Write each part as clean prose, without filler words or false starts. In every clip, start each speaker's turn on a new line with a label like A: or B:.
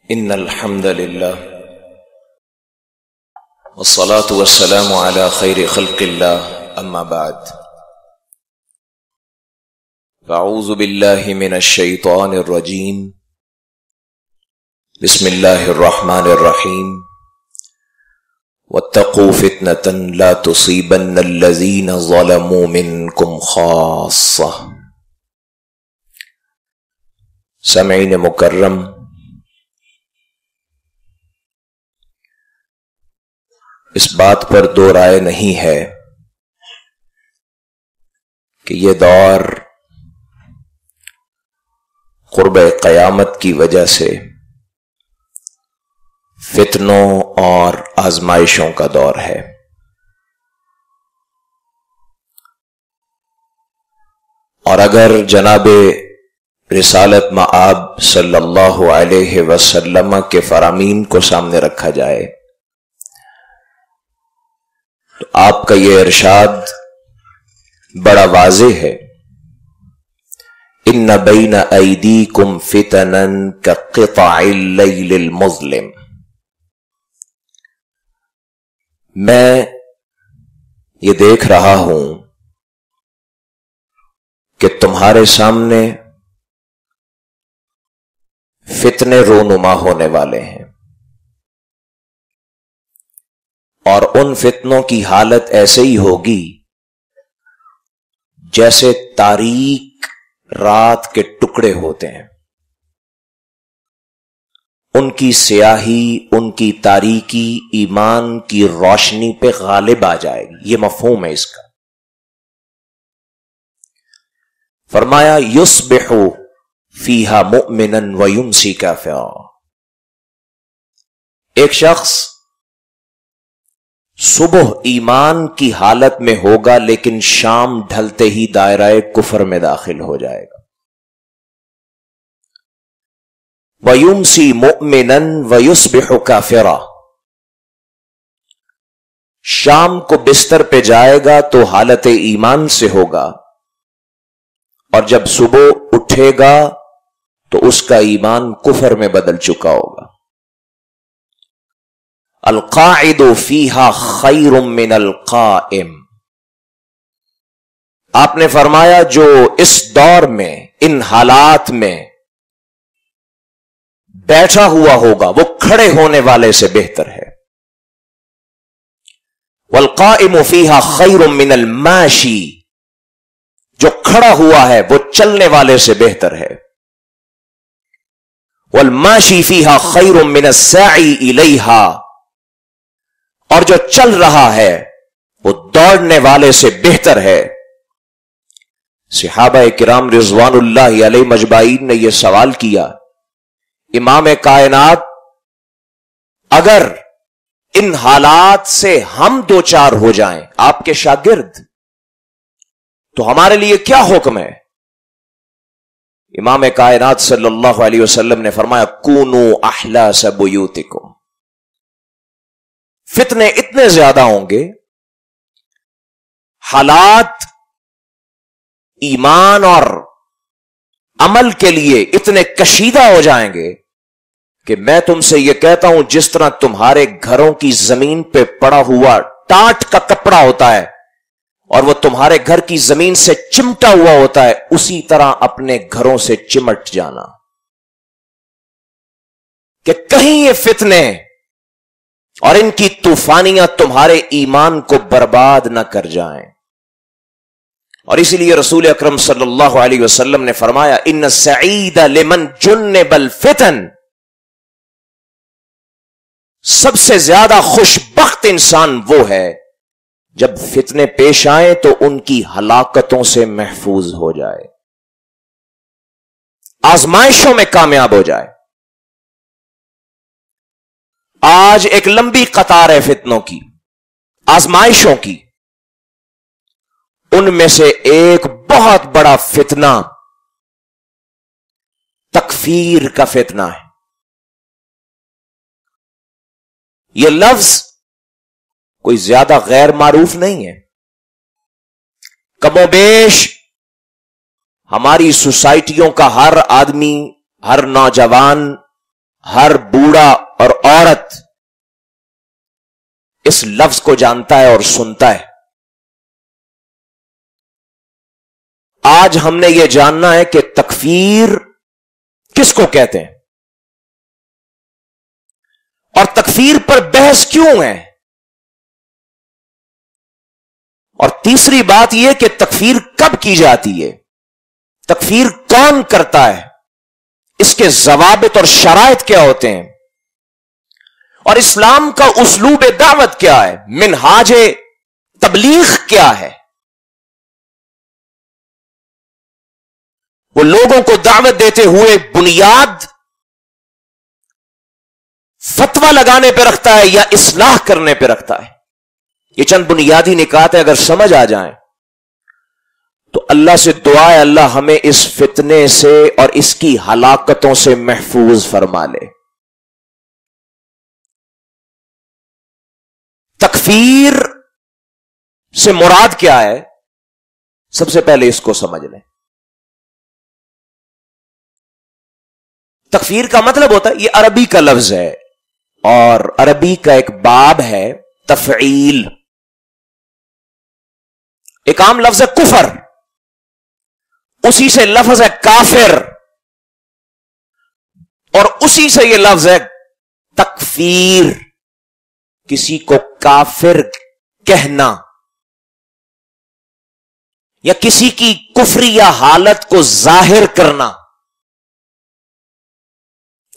A: إن الحمد لله والصلاة والسلام على خير خلق الله أما بعد فأعوذ بالله من الشيطان الرجيم بسم الله الرحمن الرحيم واتقوا فتنة لا تصيبن الذين ظلموا منكم خاصة. سامعین مکرم، اس بات پر دو رائے نہیں ہے کہ یہ دور قرب قیامت کی وجہ سے فتنوں اور آزمائشوں کا دور ہے. اور اگر جناب رسالت مآب صلی اللہ علیہ وسلم کے فرامین کو سامنے رکھا جائے تو آپ کا یہ ارشاد بڑا واضح ہے. ان بین ایدیکم فتنا کقطع اللیل المظلم. میں یہ دیکھ رہا ہوں کہ تمہارے سامنے فتنے رونما ہونے والے ہیں، اور ان فتنوں کی حالت ایسے ہی ہوگی جیسے تاریک رات کے ٹکڑے ہوتے ہیں. ان کی سیاہی، ان کی تاریکی ایمان کی روشنی پہ غالب آ جائے گی. یہ مفہوم ہے اس کا. فرمایا یصبح فیہا مؤمنا ویمسی کافرا. ایک شخص صبح ایمان کی حالت میں ہوگا لیکن شام ڈھلتے ہی دائرہ کفر میں داخل ہو جائے گا. وَيُمْسِي مُؤْمِنًا وَيُصْبِحُ كَافِرًا. شام کو بستر پہ جائے گا تو حالت ایمان سے ہوگا، اور جب صبح اٹھے گا تو اس کا ایمان کفر میں بدل چکا ہوگا. القاعد فیہا خیر من القائم. آپ نے فرمایا جو اس دور میں، ان حالات میں بیٹھا ہوا ہوگا وہ کھڑے ہونے والے سے بہتر ہے. والقائم فیہا خیر من الماشی. جو کھڑا ہوا ہے وہ چلنے والے سے بہتر ہے. والماشی فیہا خیر من الساعی الیہا. اور جو چل رہا ہے وہ دوڑنے والے سے بہتر ہے. صحابہ کرام رضوان اللہ علیہ مجمعین نے یہ سوال کیا، امام کائنات اگر ان حالات سے ہم دو چار ہو جائیں، آپ کے شاگرد، تو ہمارے لیے کیا حکم ہے؟ امام کائنات صلی اللہ علیہ وسلم نے فرمایا کونوا احلاس بیوتکم. فتنے اتنے زیادہ ہوں گے، حالات ایمان اور عمل کے لیے اتنے کشیدہ ہو جائیں گے کہ میں تم سے یہ کہتا ہوں جس طرح تمہارے گھروں کی زمین پہ پڑا ہوا ٹاٹ کا کپڑا ہوتا ہے اور وہ تمہارے گھر کی زمین سے چمٹا ہوا ہوتا ہے، اسی طرح اپنے گھروں سے چمٹ جانا کہ کہیں یہ فتنے اور ان کی طوفانیاں تمہارے ایمان کو برباد نہ کر جائیں. اور اسی لیے رسول اکرم صلی اللہ علیہ وسلم نے فرمایا ان السعید لمن جنب الفتن. سب سے زیادہ خوش بخت انسان وہ ہے جب فتنے پیش آئیں تو ان کی ہلاکتوں سے محفوظ ہو جائے، آزمائشوں میں کامیاب ہو جائے. آج ایک لمبی قطار ہے فتنوں کی، آزمائشوں کی. ان میں سے ایک بہت بڑا فتنہ تکفیر کا فتنہ ہے. یہ لفظ کوئی زیادہ غیر معروف نہیں ہے. کم و بیش ہماری سوسائٹیوں کا ہر آدمی، ہر نوجوان، ہر بوڑھا اور عورت اس لفظ کو جانتا ہے اور سنتا ہے. آج ہم نے یہ جاننا ہے کہ تکفیر کس کو کہتے ہیں اور تکفیر پر بحث کیوں ہے. اور تیسری بات یہ کہ تکفیر کب کی جاتی ہے, تکفیر کون کرتا ہے, اس کے ضوابط اور شرائط کیا ہوتے ہیں, اور اسلام کا اسلوب دعوت کیا ہے, منہاج تبلیغ کیا ہے. وہ لوگوں کو دعوت دیتے ہوئے بنیاد فتویٰ لگانے پہ رکھتا ہے یا اصلاح کرنے پہ رکھتا ہے. یہ چند بنیادی نکات اگر سمجھ آ جائیں تو اللہ سے دعا ہے اللہ ہمیں اس فتنے سے اور اس کی ہلاکتوں سے محفوظ فرما لے. تکفیر سے مراد کیا ہے, سب سے پہلے اس کو سمجھ لیں. تکفیر کا مطلب ہوتا ہے, یہ عربی کا لفظ ہے اور عربی کا ایک باب ہے تفعیل. ایک عام لفظ ہے کفر, اسی سے لفظ ہے کافر, اور اسی سے یہ لفظ ہے تکفیر, کسی کو کافر کہنا یا کسی کی کفری یا حالت کو ظاہر کرنا,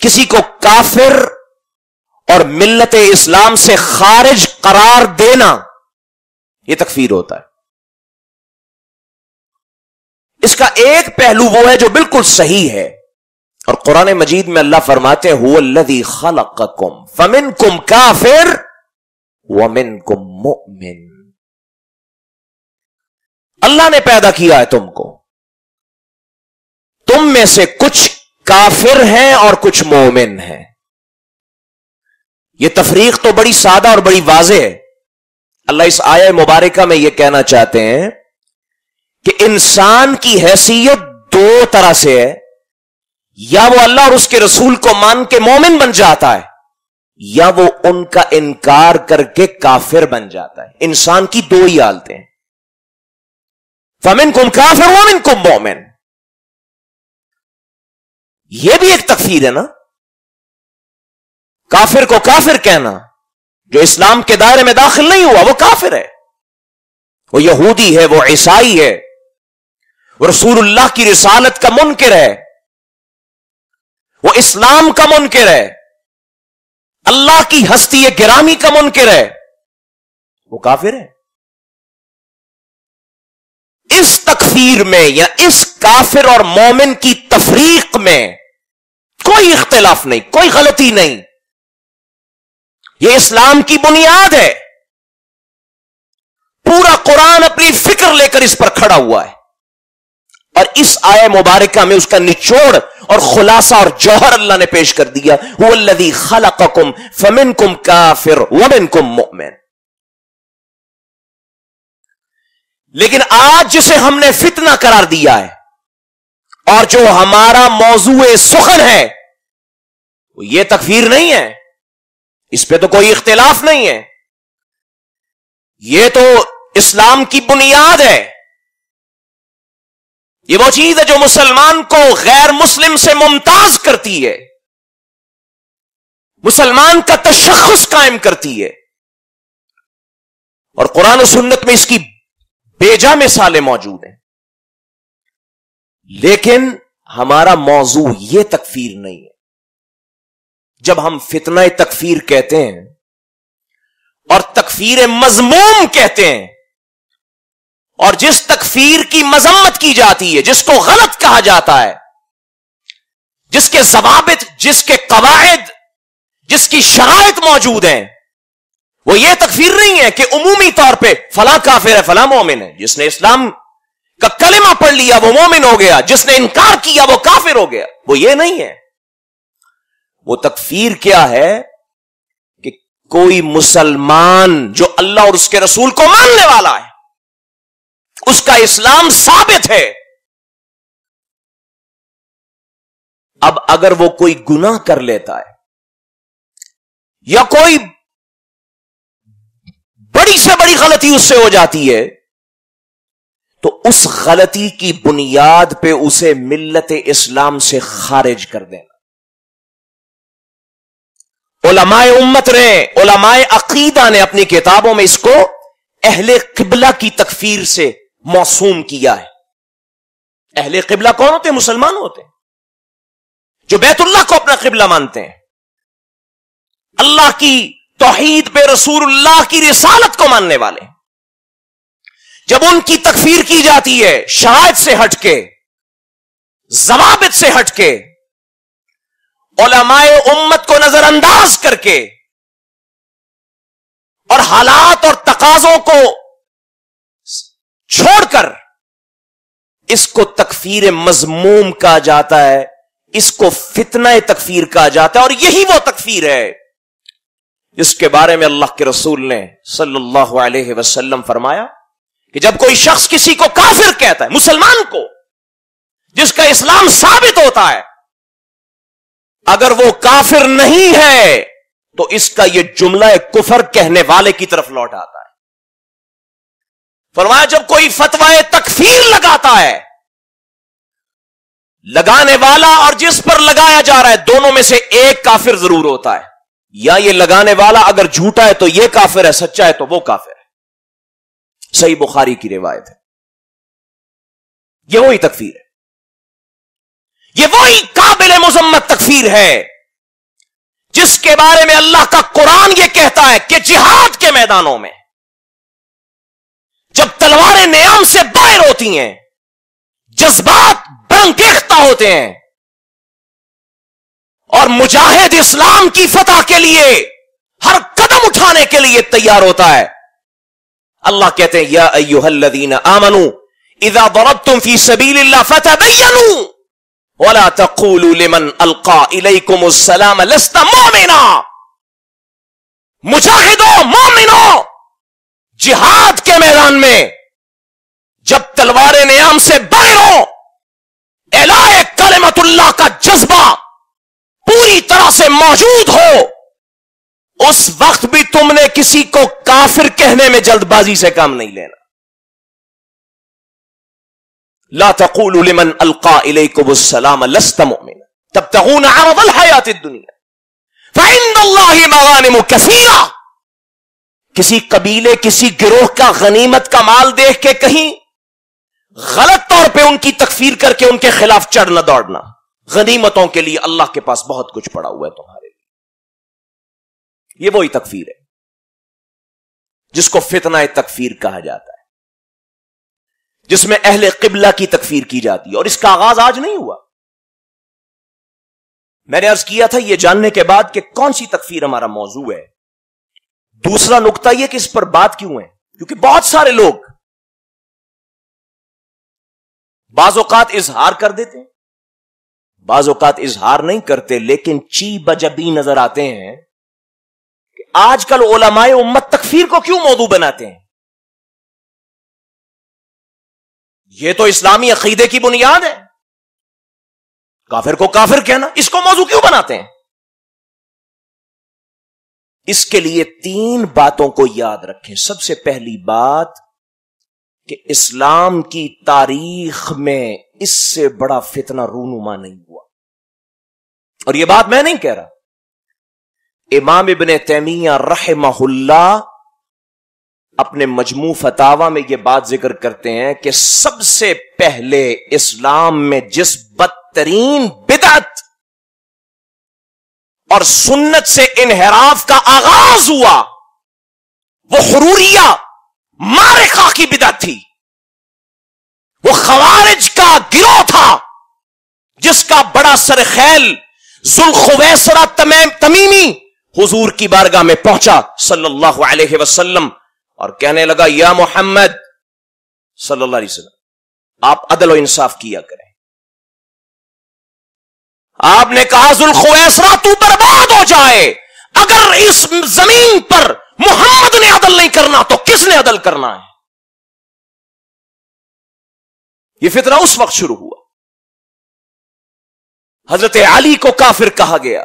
A: کسی کو کافر اور ملت اسلام سے خارج قرار دینا, یہ تکفیر ہوتا ہے. اس کا ایک پہلو وہ ہے جو بالکل صحیح ہے, اور قرآن مجید میں اللہ فرماتے ہیں هو الذی خلقکم فمنکم کافر ومنکم مؤمن. اللہ نے پیدا کیا ہے تم کو, تم میں سے کچھ کافر ہیں اور کچھ مومن ہیں. یہ تفریق تو بڑی سادہ اور بڑی واضح ہے. اللہ اس آیہ مبارکہ میں یہ کہنا چاہتے ہیں کہ انسان کی حیثیت دو طرح سے ہے, یا وہ اللہ اور اس کے رسول کو مان کے مومن بن جاتا ہے, یا وہ ان کا انکار کر کے کافر بن جاتا ہے. انسان کی دو ہی حالتیں ہیں, فمنکم کافر ومنکم مومن. یہ بھی ایک تکفیر ہے نا, کافر کو کافر کہنا, جو اسلام کے دائرے میں داخل نہیں ہوا وہ کافر ہے, وہ یہودی ہے, وہ عیسائی ہے, وہ رسول اللہ کی رسالت کا منکر ہے, وہ اسلام کا منکر ہے, اللہ کی ہستی گرامی کا منکر ہے, وہ کافر ہے. اس تکفیر میں یا اس کافر اور مومن کی تفریق میں کوئی اختلاف نہیں, کوئی غلطی نہیں. یہ اسلام کی بنیاد ہے. پورا قرآن اپنی فکر لے کر اس پر کھڑا ہوا ہے, اور اس آیہ مبارکہ میں اس کا نچوڑ اور خلاصہ اور جوہر اللہ نے پیش کر دیا. هو الذی خلقکم فمنکم کافر ومنکم مؤمن. لیکن آج جسے ہم نے فتنہ قرار دیا ہے اور جو ہمارا موضوع سخن ہے وہ یہ تکفیر نہیں ہے, اس پہ تو کوئی اختلاف نہیں ہے, یہ تو اسلام کی بنیاد ہے. یہ وہ چیز ہے جو مسلمان کو غیر مسلم سے ممتاز کرتی ہے, مسلمان کا تشخص قائم کرتی ہے, اور قرآن و سنت میں اس کی بیجا مثالیں موجود ہیں. لیکن ہمارا موضوع یہ تکفیر نہیں ہے. جب ہم فتنہ تکفیر کہتے ہیں اور تکفیر مذموم کہتے ہیں, اور جس تکفیر کی مذمت کی جاتی ہے, جس کو غلط کہا جاتا ہے, جس کے ضوابط, جس کے قواعد, جس کی شرائط موجود ہیں, وہ یہ تکفیر نہیں ہے کہ عمومی طور پہ فلاں کافر ہے فلاں مومن ہے. جس نے اسلام کا کلمہ پڑھ لیا وہ مومن ہو گیا, جس نے انکار کیا وہ کافر ہو گیا. وہ یہ نہیں ہے. وہ تکفیر کیا ہے کہ کوئی مسلمان جو اللہ اور اس کے رسول کو ماننے والا ہے, اس کا اسلام ثابت ہے, اب اگر وہ کوئی گناہ کر لیتا ہے یا کوئی بڑی سے بڑی غلطی اس سے ہو جاتی ہے تو اس غلطی کی بنیاد پہ اسے ملت اسلام سے خارج کر دینا. علماء امت نے، علماء عقیدہ نے اپنی کتابوں میں اس کو اہل قبلہ کی تکفیر سے موسوم کیا ہے. اہل قبلہ کون ہوتے ہیں؟ مسلمان ہوتے ہیں جو بیت اللہ کو اپنا قبلہ مانتے ہیں، اللہ کی توحید پہ، رسول اللہ کی رسالت کو ماننے والے ہیں. جب ان کی تکفیر کی جاتی ہے شرائط سے ہٹ کے، ضوابط سے ہٹ کے، علماء امت کو نظر انداز کر کے اور حالات اور تقاضوں کو چھوڑ کر، اس کو تکفیر مذموم کہا جاتا ہے، اس کو فتنہ تکفیر کہا جاتا ہے. اور یہی وہ تکفیر ہے جس کے بارے میں اللہ کے رسول نے صلی اللہ علیہ وسلم فرمایا کہ جب کوئی شخص کسی کو کافر کہتا ہے، مسلمان کو جس کا اسلام ثابت ہوتا ہے، اگر وہ کافر نہیں ہے تو اس کا یہ جملہ کفر کہنے والے کی طرف لوٹ آتا ہے. فرمایا جب کوئی فتوی تکفیر لگاتا ہے، لگانے والا اور جس پر لگایا جا رہا ہے دونوں میں سے ایک کافر ضرور ہوتا ہے. یا یہ لگانے والا اگر جھوٹا ہے تو یہ کافر ہے، سچا ہے تو وہ کافر ہے. صحیح بخاری کی روایت ہے. یہ وہی تکفیر ہے، یہ وہی قابل مذمت تکفیر ہے جس کے بارے میں اللہ کا قرآن یہ کہتا ہے کہ جہاد کے میدانوں میں جب تلواریں نیام سے باہر ہوتی ہیں، جذبات برانگیختہ ہوتے ہیں اور مجاہد اسلام کی فتح کے لیے ہر قدم اٹھانے کے لیے تیار ہوتا ہے، اللہ کہتے ہیں یا ایھا الذین آمنوا اذا ضربتم فی سبیل اللہ فتبینوا ولا تقولوا لمن القى الیکم السلام لست مؤمنا. مجاہدوں، مومنوں، جہاد کے میدان میں جب تلواریں نیام سے باہر ہو، اعلاء کلمت اللہ کا جذبہ پوری طرح سے موجود ہو، اس وقت بھی تم نے کسی کو کافر کہنے میں جلد بازی سے کام نہیں لینا. لا تقولوا لمن القى الیکم السلام لست مؤمنا تبتغون عرض الحیات الدنیا فعند اللہ مغانم کثیرہ. کسی قبیلے، کسی گروہ کا غنیمت کا مال دیکھ کے کہیں غلط طور پہ ان کی تکفیر کر کے ان کے خلاف چڑھنا دوڑنا. غنیمتوں کے لیے اللہ کے پاس بہت کچھ پڑا ہوا ہے تمہارے لیے. یہ وہی تکفیر ہے جس کو فتنہ تکفیر کہا جاتا ہے، جس میں اہل قبلہ کی تکفیر کی جاتی ہے. اور اس کا آغاز آج نہیں ہوا. میں نے عرض کیا تھا یہ جاننے کے بعد کہ کون سی تکفیر ہمارا موضوع ہے. دوسرا نقطہ یہ کہ اس پر بات کیوں ہے، کیونکہ بہت سارے لوگ بعض اوقات اظہار کر دیتے ہیں، بعض اوقات اظہار نہیں کرتے، لیکن چی بجبی نظر آتے ہیں کہ آج کل علماء امت تکفیر کو کیوں موضوع بناتے ہیں. یہ تو اسلامی عقیدے کی بنیاد ہے، کافر کو کافر کہنا، اس کو موضوع کیوں بناتے ہیں؟ اس کے لیے 3 باتوں کو یاد رکھیں. سب سے پہلی بات کہ اسلام کی تاریخ میں اس سے بڑا فتنہ رونما نہیں ہوا. اور یہ بات میں نہیں کہہ رہا، امام ابن تیمیہ رحمہ اللہ اپنے مجموع فتاوی میں یہ بات ذکر کرتے ہیں کہ سب سے پہلے اسلام میں جس بدترین بدعت اور سنت سے انحراف کا آغاز ہوا وہ حروریہ مارقہ کی بدعت تھی. وہ خوارج کا گروہ تھا جس کا بڑا سرخیل ذوالخویسرہ تمیمی حضور کی بارگاہ میں پہنچا صلی اللہ علیہ وسلم اور کہنے لگا یا محمد صلی اللہ علیہ وسلم آپ عدل و انصاف کیا کریں. آپ نے کہا ذوالخویسرہ تو برباد ہو جائے، اگر اس زمین پر محمد نے عدل نہیں کرنا تو کس نے عدل کرنا ہے؟ یہ فتنہ اس وقت شروع ہوا. حضرت علی کو کافر کہا گیا،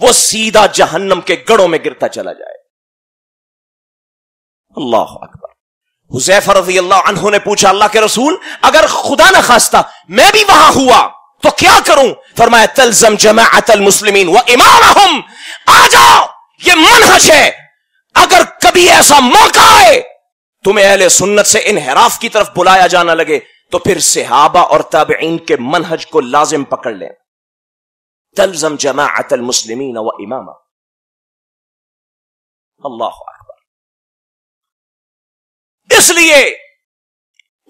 A: وہ سیدھا جہنم کے گڑوں میں گرتا چلا جائے. اللہ اکبر. حذیفہ رضی اللہ عنہ نے پوچھا اللہ کے رسول اگر خدا نہ خواستہ میں بھی وہاں ہوا تو کیا کروں؟ فرمایا تلزم جماعت المسلمین و امامہم. آ جاؤ، یہ منہج ہے. اگر کبھی ایسا موقع آئے تمہیں اہل سنت سے انحراف کی طرف بلایا جانا لگے تو پھر صحابہ اور تابعین کے منہج کو لازم پکڑ لیں. تلزم جماعت المسلمین و امامہم. اللہ اکبر.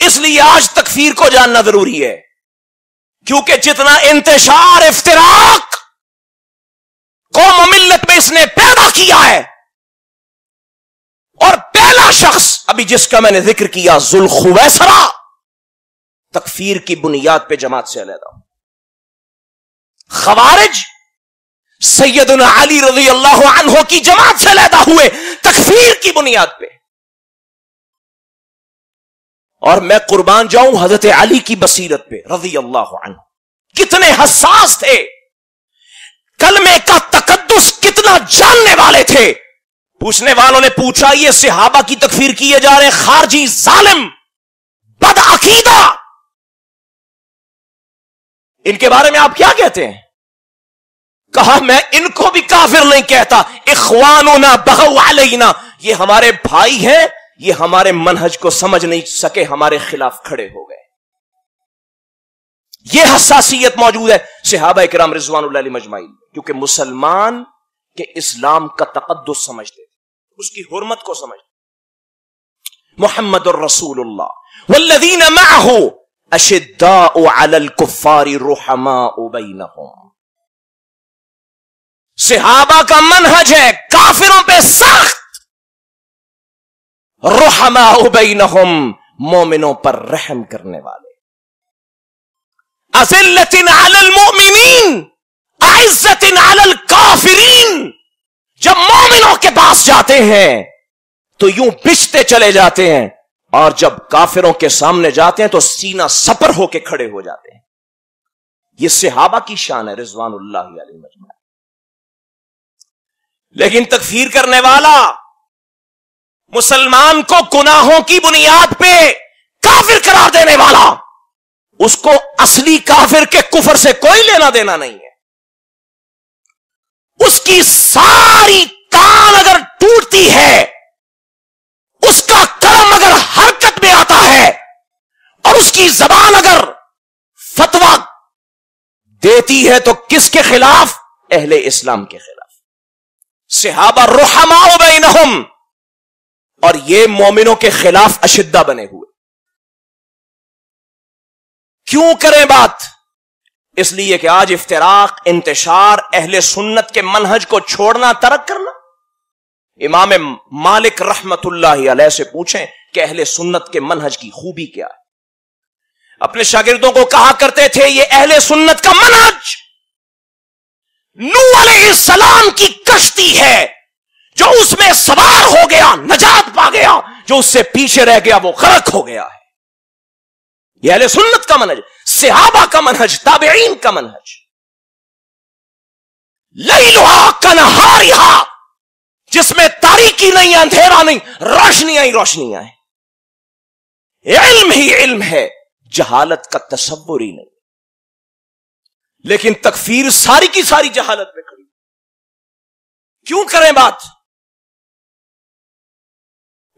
A: اس لیے آج تکفیر کو جاننا ضروری ہے، کیونکہ جتنا انتشار افتراق قوم و ملت میں اس نے پیدا کیا ہے، اور پہلا شخص ابھی جس کا میں نے ذکر کیا ذوالخویسرہ تکفیر کی بنیاد پہ جماعت سے علیحدہ. خوارج سیدنا علی رضی اللہ عنہ کی جماعت سے علیحدہ ہوئے تکفیر کی بنیاد پہ. اور میں قربان جاؤں حضرت علی کی بصیرت پہ رضی اللہ عنہ، کتنے حساس تھے، کلمے کا تقدس کتنا جاننے والے تھے. پوچھنے والوں نے پوچھا یہ صحابہ کی تکفیر کیے جا رہے ہیں، خارجی ظالم بد عقیدہ، ان کے بارے میں آپ کیا کہتے ہیں؟ کہا میں ان کو بھی کافر نہیں کہتا، اخواننا بغوا علینا، یہ ہمارے بھائی ہیں، یہ ہمارے منہج کو سمجھ نہیں سکے، ہمارے خلاف کھڑے ہو گئے. یہ حساسیت موجود ہے صحابہ کرام رضوان اللہ علیہ مجمعین، کیونکہ مسلمان کے اسلام کا تقدس سمجھتے تھے، اس کی حرمت کو سمجھتے. محمد الرسول اللہ والذین معہ اشداء علی الکفار رحماء بینہم. صحابہ کا منہج ہے کافروں پہ سخت، رحماء بینہم مومنوں پر رحم کرنے والے. اذلۃ علی المؤمنین اعزۃ علی الکافرین. جب مومنوں کے پاس جاتے ہیں تو یوں بچتے چلے جاتے ہیں، اور جب کافروں کے سامنے جاتے ہیں تو سینہ سپر ہو کے کھڑے ہو جاتے ہیں. یہ صحابہ کی شان ہے رضوان اللہ علیہ مجمعین. لیکن تکفیر کرنے والا مسلمان کو گناہوں کی بنیاد پہ کافر قرار دینے والا، اس کو اصلی کافر کے کفر سے کوئی لینا دینا نہیں ہے. اس کی ساری کان اگر ٹوٹتی ہے، اس کا قلم اگر حرکت میں آتا ہے، اور اس کی زبان اگر فتویٰ دیتی ہے تو کس کے خلاف؟ اہل اسلام کے خلاف. صحابہ رحماء بینہم، اور یہ مومنوں کے خلاف اشدہ بنے ہوئے. کیوں کریں بات؟ اس لیے کہ آج افتراق، انتشار، اہل سنت کے منہج کو چھوڑنا، ترک کرنا. امام مالک رحمت اللہ علیہ سے پوچھیں کہ اہل سنت کے منہج کی خوبی کیا ہے. اپنے شاگردوں کو کہا کرتے تھے یہ اہل سنت کا منہج نوح علیہ السلام کی کشتی ہے، جو اس میں سوار ہو گیا نجات پا گیا، جو اس سے پیچھے رہ گیا وہ غرق ہو گیا ہے. یہ اہل سنت کا منہج، صحابہ کا منہج، تابعین کا منہج. لیلھا کنہارھا، جس میں تاریکی نہیں، اندھیرا نہیں، روشنیاں ہی روشنیاں ہیں. علم ہی علم ہے، جہالت کا تصور ہی نہیں. لیکن تکفیر ساری کی ساری جہالت پہ کھڑی. کیوں کریں بات؟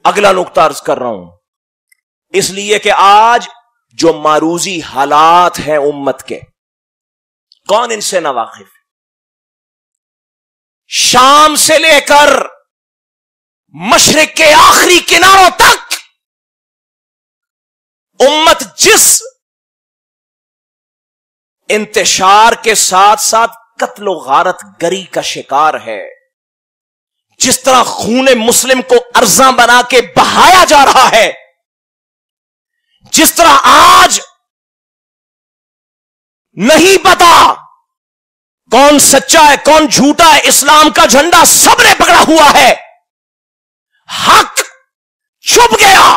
A: اگلا نقطہ عرض کر رہا ہوں، اس لیے کہ آج جو معروضی حالات ہیں امت کے، کون ان سے نہ واقف ہے؟ شام سے لے کر مشرق کے آخری کناروں تک امت جس انتشار کے ساتھ ساتھ قتل و غارت گری کا شکار ہے، جس طرح خون مسلم کو ارزاں بنا کے بہایا جا رہا ہے، جس طرح آج نہیں پتا کون سچا ہے کون جھوٹا ہے، اسلام کا جھنڈا سب نے پکڑا ہوا ہے، حق چھپ گیا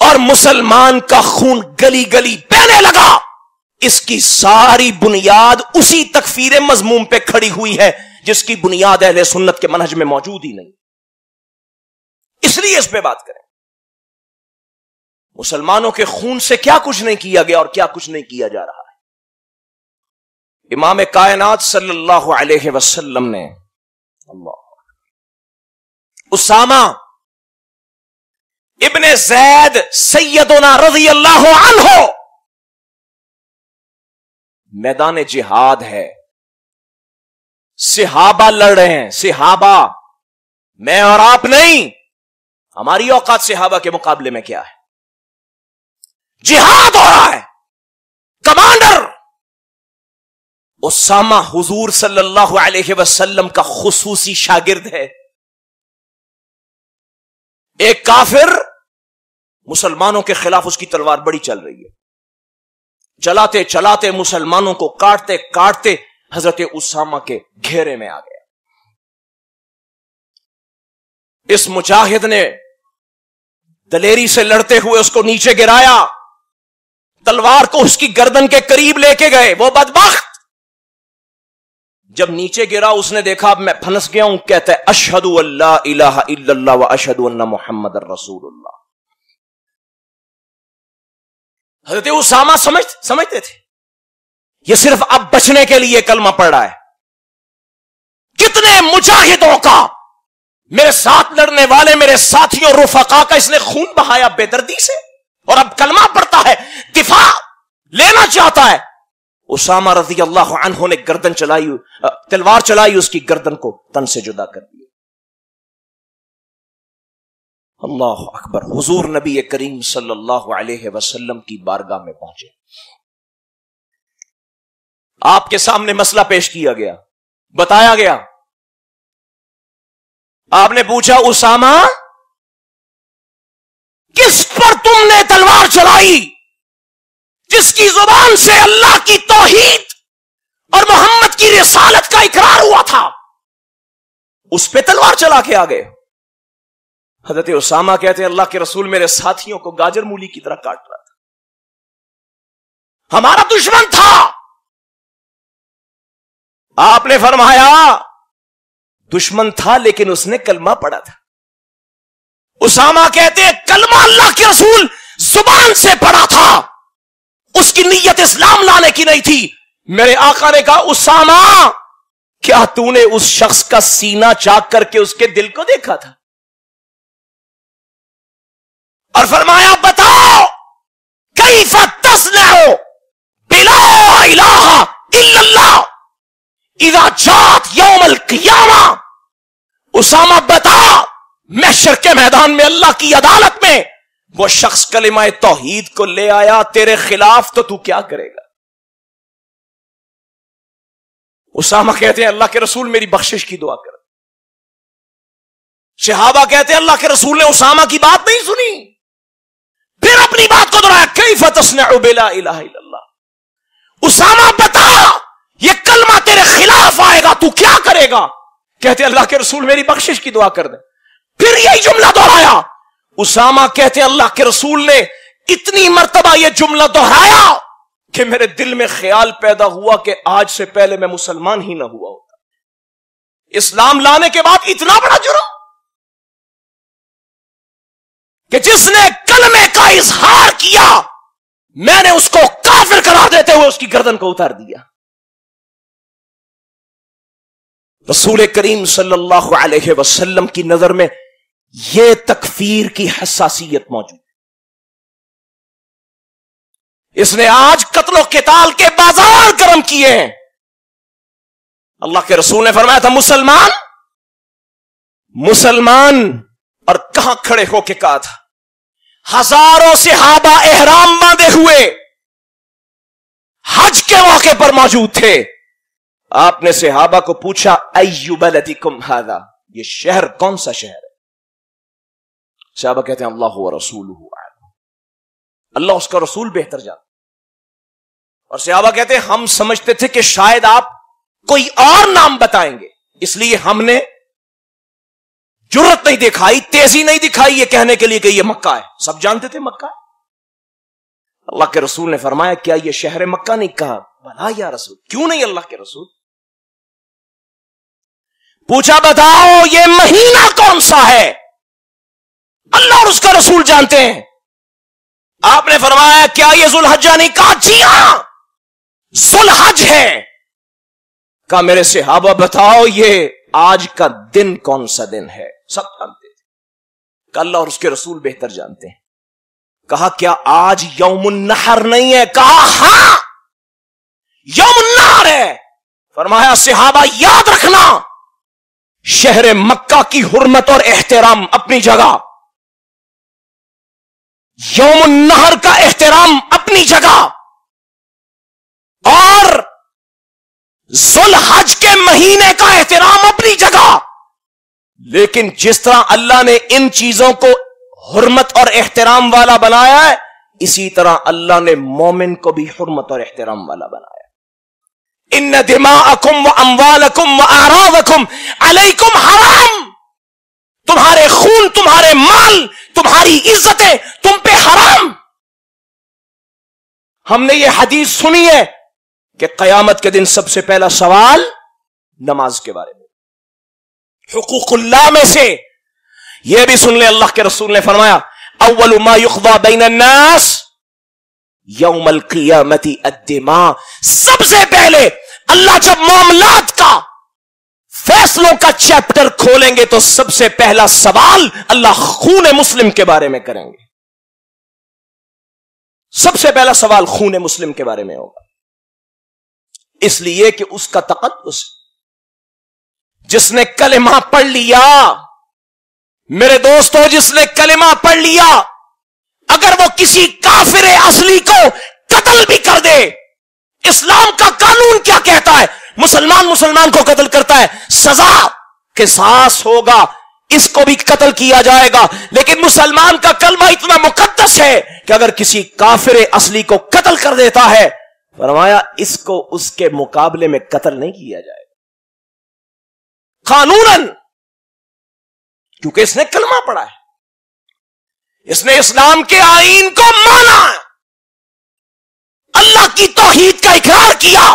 A: اور مسلمان کا خون گلی گلی بہنے لگا. اس کی ساری بنیاد اسی تکفیر مذموم پہ کھڑی ہوئی ہے جس کی بنیاد اہل سنت کے منہج میں موجود ہی نہیں. اس لیے اس پہ بات کریں. مسلمانوں کے خون سے کیا کچھ نہیں کیا گیا اور کیا کچھ نہیں کیا جا رہا ہے. امام کائنات صلی اللہ علیہ وسلم نے اسامہ ابن زید سیدنا رضی اللہ عنہ میدان جہاد ہے, صحابہ لڑ رہے ہیں, صحابہ, میں اور آپ نہیں. ہماری اوقات صحابہ کے مقابلے میں کیا ہے؟ جہاد ہو رہا ہے. کمانڈر اسامہ حضور صلی اللہ علیہ وسلم کا خصوصی شاگرد ہے. ایک کافر مسلمانوں کے خلاف اس کی تلوار بڑی چل رہی ہے. چلاتے چلاتے مسلمانوں کو کاٹتے کاٹتے حضرت اسامہ کے گھیرے میں آ گیا. اس مجاہد نے دلیری سے لڑتے ہوئے اس کو نیچے گرایا, تلوار کو اس کی گردن کے قریب لے کے گئے. وہ بدبخت جب نیچے گرا اس نے دیکھا اب میں پھنس گیا ہوں, کہتا ہے اشہد ان لا الہ الا اللہ و اشہد ان محمد الرسول اللہ. حضرت اسامہ سمجھتے تھے یہ صرف اب بچنے کے لیے کلمہ پڑھ رہا ہے. کتنے مجاہدوں کا, میرے ساتھ لڑنے والے میرے ساتھیوں رفقا کا اس نے خون بہایا بے دردی سے, اور اب کلمہ پڑھتا ہے, دفاع لینا چاہتا ہے. اسامہ رضی اللہ عنہ نے گردن چلائی, تلوار چلائی, اس کی گردن کو تن سے جدا کر دیا. اللہ اکبر. حضور نبی کریم صلی اللہ علیہ وسلم کی بارگاہ میں پہنچے. آپ کے سامنے مسئلہ پیش کیا گیا, بتایا گیا. آپ نے پوچھا اسامہ کس پر تم نے تلوار چلائی؟ جس کی زبان سے اللہ کی توحید اور محمد کی رسالت کا اقرار ہوا تھا, اس پہ تلوار چلا کے آ گئے. حضرت اسامہ کہتے ہیں اللہ کے رسول میرے ساتھیوں کو گاجر مولی کی طرح کاٹ رہا تھا, ہمارا دشمن تھا. آپ نے فرمایا دشمن تھا لیکن اس نے کلمہ پڑھا تھا. اسامہ کہتے ہیں کلمہ اللہ کے رسول زبان سے پڑھا تھا, اس کی نیت اسلام لانے کی نہیں تھی. میرے آقا نے کہا اسامہ کیا تو نے اس شخص کا سینہ چاک کر کے اس کے دل کو دیکھا تھا؟ اور فرمایا بتاؤ کیف تصنع بلا الہ الا اللہ اذا جات یوم القیامہ. اسامہ بتا محشر کے میدان میں اللہ کی عدالت میں وہ شخص کلمہ توحید کو لے آیا تیرے خلاف تو تو کیا کرے گا؟ اسامہ کہتے ہیں اللہ کے رسول میری بخشش کی دعا کر. صحابہ کہتے ہیں اللہ کے رسول نے اسامہ کی بات نہیں سنی, پھر اپنی بات کو دہرایا کیف تصنع بلا الہ الا اللہ. اسامہ بتا یہ کلمہ تیرے خلاف آئے گا تو کیا کرے گا؟ کہتے ہیں اللہ کے رسول میری بخشش کی دعا کر دیں. پھر یہی جملہ دہرایا. اسامہ کہتے ہیں اللہ کے رسول نے اتنی مرتبہ یہ جملہ دہرایا کہ میرے دل میں خیال پیدا ہوا کہ آج سے پہلے میں مسلمان ہی نہ ہوا ہوتا. اسلام لانے کے بعد اتنا بڑا جرم کہ جس نے کلمے کا اظہار کیا میں نے اس کو کافر قرار دیتے ہوئے اس کی گردن کو اتار دیا. رسول کریم صلی اللہ علیہ وسلم کی نظر میں یہ تکفیر کی حساسیت موجود. اس نے آج قتل و قتال کے بازار گرم کیے ہیں. اللہ کے رسول نے فرمایا تھا مسلمان اور کہاں کھڑے ہو کے کہا تھا ہزاروں صحابہ احرام باندھے ہوئے حج کے موقع پر موجود تھے. آپ نے صحابہ کو پوچھا ایو بلدکم ھذا, یہ شہر کون سا شہر ہے؟ صحابہ کہتے ہیں اللہ و رسولہ اعلم, اللہ اس کا رسول بہتر جانتا. اور صحابہ کہتے ہیں ہم سمجھتے تھے کہ شاید آپ کوئی اور نام بتائیں گے, اس لیے ہم نے جرت نہیں دکھائی, تیزی نہیں دکھائی یہ کہنے کے لیے کہ یہ مکہ ہے. سب جانتے تھے مکہ ہے. اللہ کے رسول نے فرمایا کیا یہ شہر مکہ نہیں کہا؟ بھلا یا رسول، کیوں نہیں اللہ کے رسول؟ پوچھا بتاؤ یہ مہینہ کون سا ہے؟ اللہ اور اس کا رسول جانتے ہیں۔ آپ نے فرمایا کیا یہ ذوالحجہ نہیں؟ کہا جی ہاں ذوالحج ہے۔ کہا میرے صحابہ بتاؤ یہ آج کا دن کون سا دن ہے؟ سب جانتے تھے کہ اللہ اور اس کے رسول بہتر جانتے ہیں۔ کہا کیا آج یوم النحر نہیں ہے؟ کہا ہاں یوم النحر ہے۔ فرمایا صحابہ یاد رکھنا شہر مکہ کی حرمت اور احترام اپنی جگہ، یوم النحر کا احترام اپنی جگہ، اور ذوالحج کے مہینے کا احترام اپنی جگہ، لیکن جس طرح اللہ نے ان چیزوں کو حرمت اور احترام والا بنایا ہے، اسی طرح اللہ نے مومن کو بھی حرمت اور احترام والا بنایا۔ ان دماءکم واموالکم واعراضکم علیکم حرام، تمہارے خون، تمہارے مال، تمہاری عزتیں تم پہ حرام۔ ہم نے یہ حدیث سنی ہے کہ قیامت کے دن سب سے پہلا سوال نماز کے بارے میں، حقوق اللہ میں سے یہ بھی سن لے، اللہ کے رسول نے فرمایا اول ما یقضى بین الناس یوم القیامت الدماء، سب سے پہلے اللہ جب معاملات کا، فیصلوں کا چیپٹر کھولیں گے تو سب سے پہلا سوال اللہ خون مسلم کے بارے میں کریں گے۔ سب سے پہلا سوال خون مسلم کے بارے میں ہوگا، اس لیے کہ اس کا تقدس، جس نے کلمہ پڑھ لیا، میرے دوستو جس نے کلمہ پڑھ لیا، اگر وہ کسی کافر اصلی کو قتل بھی کر دے، اسلام کا قانون کیا کہتا ہے؟ مسلمان کو قتل کرتا ہے سزا قصاص ہوگا، اس کو بھی قتل کیا جائے گا، لیکن مسلمان کا کلمہ اتنا مقدس ہے کہ اگر کسی کافر اصلی کو قتل کر دیتا ہے، فرمایا اس کو اس کے مقابلے میں قتل نہیں کیا جائے گا قانوناً، کیونکہ اس نے کلمہ پڑھا ہے، اس نے اسلام کے آئین کو مانا، اللہ کی توحید کا اقرار کیا،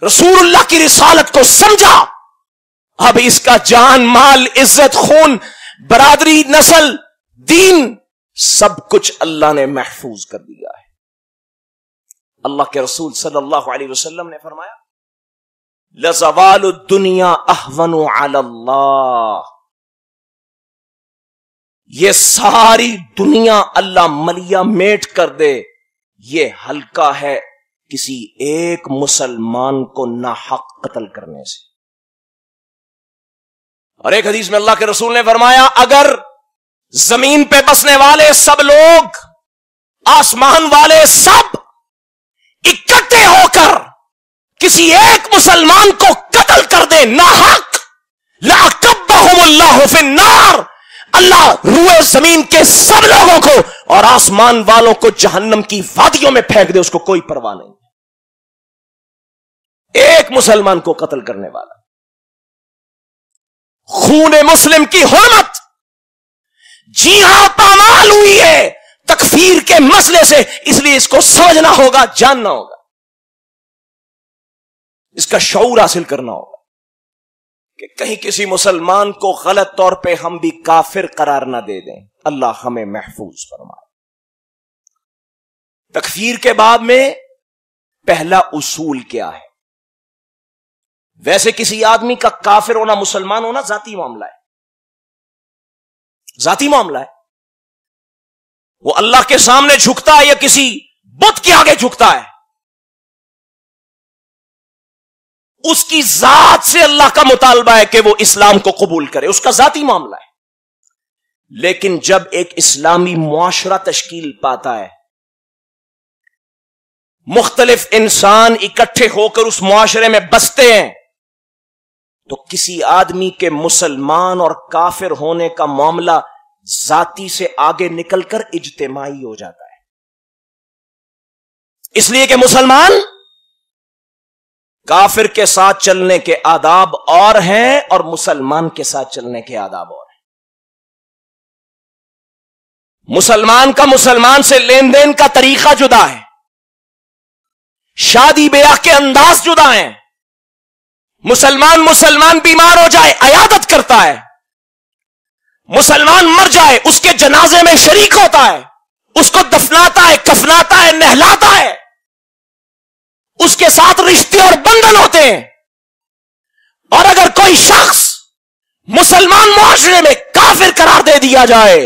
A: رسول اللہ کی رسالت کو سمجھا۔ اب اس کا جان، مال، عزت، خون، برادری، نسل، دین، سب کچھ اللہ نے محفوظ کر دیا ہے۔ اللہ کے رسول صلی اللہ علیہ وسلم نے فرمایا لزوال الدنیا اہون علی اللہ، یہ ساری دنیا اللہ ملیا میٹ کر دے، یہ ہلکا ہے کسی ایک مسلمان کو ناحق قتل کرنے سے۔ اور ایک حدیث میں اللہ کے رسول نے فرمایا اگر زمین پہ بسنے والے سب لوگ، آسمان والے سب اکٹھے ہو کر کسی ایک مسلمان کو قتل کر دے ناحق، لَأَكَبَّهُمُ اللَّهُ فِي النَّارِ، اللہ روئے زمین کے سب لوگوں کو اور آسمان والوں کو جہنم کی وادیوں میں پھینک دے، اس کو کوئی پرواہ نہیں، ایک مسلمان کو قتل کرنے والا۔ خون مسلم کی حرمت جی ہاں پامال ہوئی ہے تکفیر کے مسئلے سے، اس لیے اس کو سمجھنا ہوگا، جاننا ہوگا، اس کا شعور حاصل کرنا ہوگا کہ کہیں کسی مسلمان کو غلط طور پہ ہم بھی کافر قرار نہ دے دیں، اللہ ہمیں محفوظ فرمائے۔ تکفیر کے باب میں پہلا اصول کیا ہے؟ ویسے کسی آدمی کا کافر ہونا، مسلمان ہونا ذاتی معاملہ ہے، ذاتی معاملہ ہے، وہ اللہ کے سامنے جھکتا ہے یا کسی بت کے آگے جھکتا ہے، اس کی ذات سے اللہ کا مطالبہ ہے کہ وہ اسلام کو قبول کرے، اس کا ذاتی معاملہ ہے۔ لیکن جب ایک اسلامی معاشرہ تشکیل پاتا ہے، مختلف انسان اکٹھے ہو کر اس معاشرے میں بستے ہیں، تو کسی آدمی کے مسلمان اور کافر ہونے کا معاملہ ذاتی سے آگے نکل کر اجتماعی ہو جاتا ہے، اس لیے کہ مسلمان کافر کے ساتھ چلنے کے آداب اور ہیں اور مسلمان کے ساتھ چلنے کے آداب اور ہیں۔ مسلمان کا مسلمان سے لین دین کا طریقہ جدا ہے، شادی بیاہ کے انداز جدا ہیں. مسلمان بیمار ہو جائے عیادت کرتا ہے، مسلمان مر جائے اس کے جنازے میں شریک ہوتا ہے، اس کو دفناتا ہے، کفناتا ہے، نہلاتا ہے، اس کے ساتھ رشتے اور بندھن ہوتے ہیں. اور اگر کوئی شخص مسلمان معاشرے میں کافر قرار دے دیا جائے،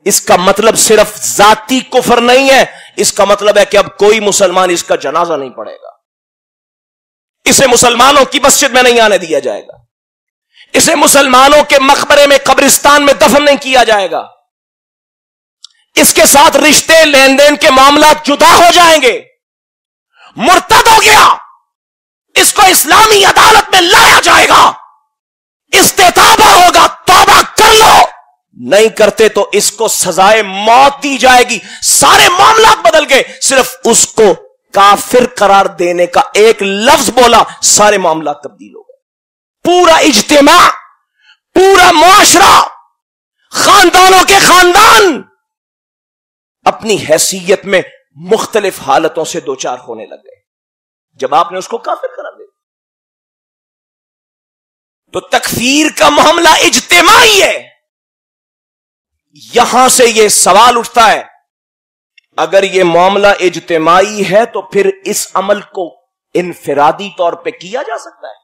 A: اس کا مطلب صرف ذاتی کفر نہیں ہے، اس کا مطلب ہے کہ اب کوئی مسلمان اس کا جنازہ نہیں پڑھے گا، اسے مسلمانوں کی مسجد میں نہیں آنے دیا جائے گا، اسے مسلمانوں کے مقبرے میں قبرستان میں دفن نہیں کیا جائے گا، اس کے ساتھ رشتے لین دین کے معاملات جدا ہو جائیں گے. مرتد ہو گیا، اس کو اسلامی عدالت میں لایا جائے گا، استتابہ ہوگا، توبہ کر لو، نہیں کرتے تو اس کو سزائے موت دی جائے گی. سارے معاملات بدل گئے، صرف اس کو کافر قرار دینے کا ایک لفظ بولا، سارے معاملات تبدیل ہو گئے. پورا اجتماع، پورا معاشرہ، خاندانوں کے خاندان اپنی حیثیت میں مختلف حالتوں سے دوچار ہونے لگ گئے جب آپ نے اس کو کافر قرار دیا. تو تکفیر کا معاملہ اجتماعی ہے. یہاں سے یہ سوال اٹھتا ہے، اگر یہ معاملہ اجتماعی ہے تو پھر اس عمل کو انفرادی طور پہ کیا جا سکتا ہے؟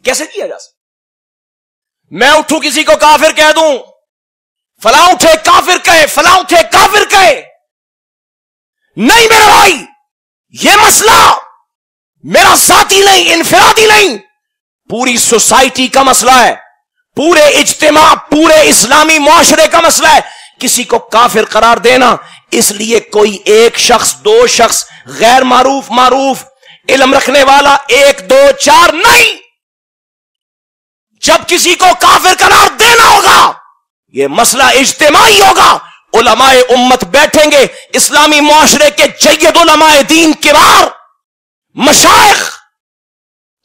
A: کیسے کیا جا سکتا؟ میں اٹھوں کسی کو کافر کہہ دوں، فلاں اٹھے کافر کہے، فلاں اٹھے کافر کہے؟ نہیں میرے بھائی، یہ مسئلہ میرا ذاتی نہیں، انفرادی نہیں، پوری سوسائٹی کا مسئلہ ہے، پورے اجتماع، پورے اسلامی معاشرے کا مسئلہ ہے. کسی کو کافر قرار دینا اس لیے کوئی ایک شخص، دو شخص، غیر معروف علم رکھنے والا، 1 2 4 نہیں. جب کسی کو کافر قرار دینا ہوگا یہ مسئلہ اجتماعی ہوگا. علماء امت بیٹھیں گے، اسلامی معاشرے کے جید علماء دین کبار، مشائخ،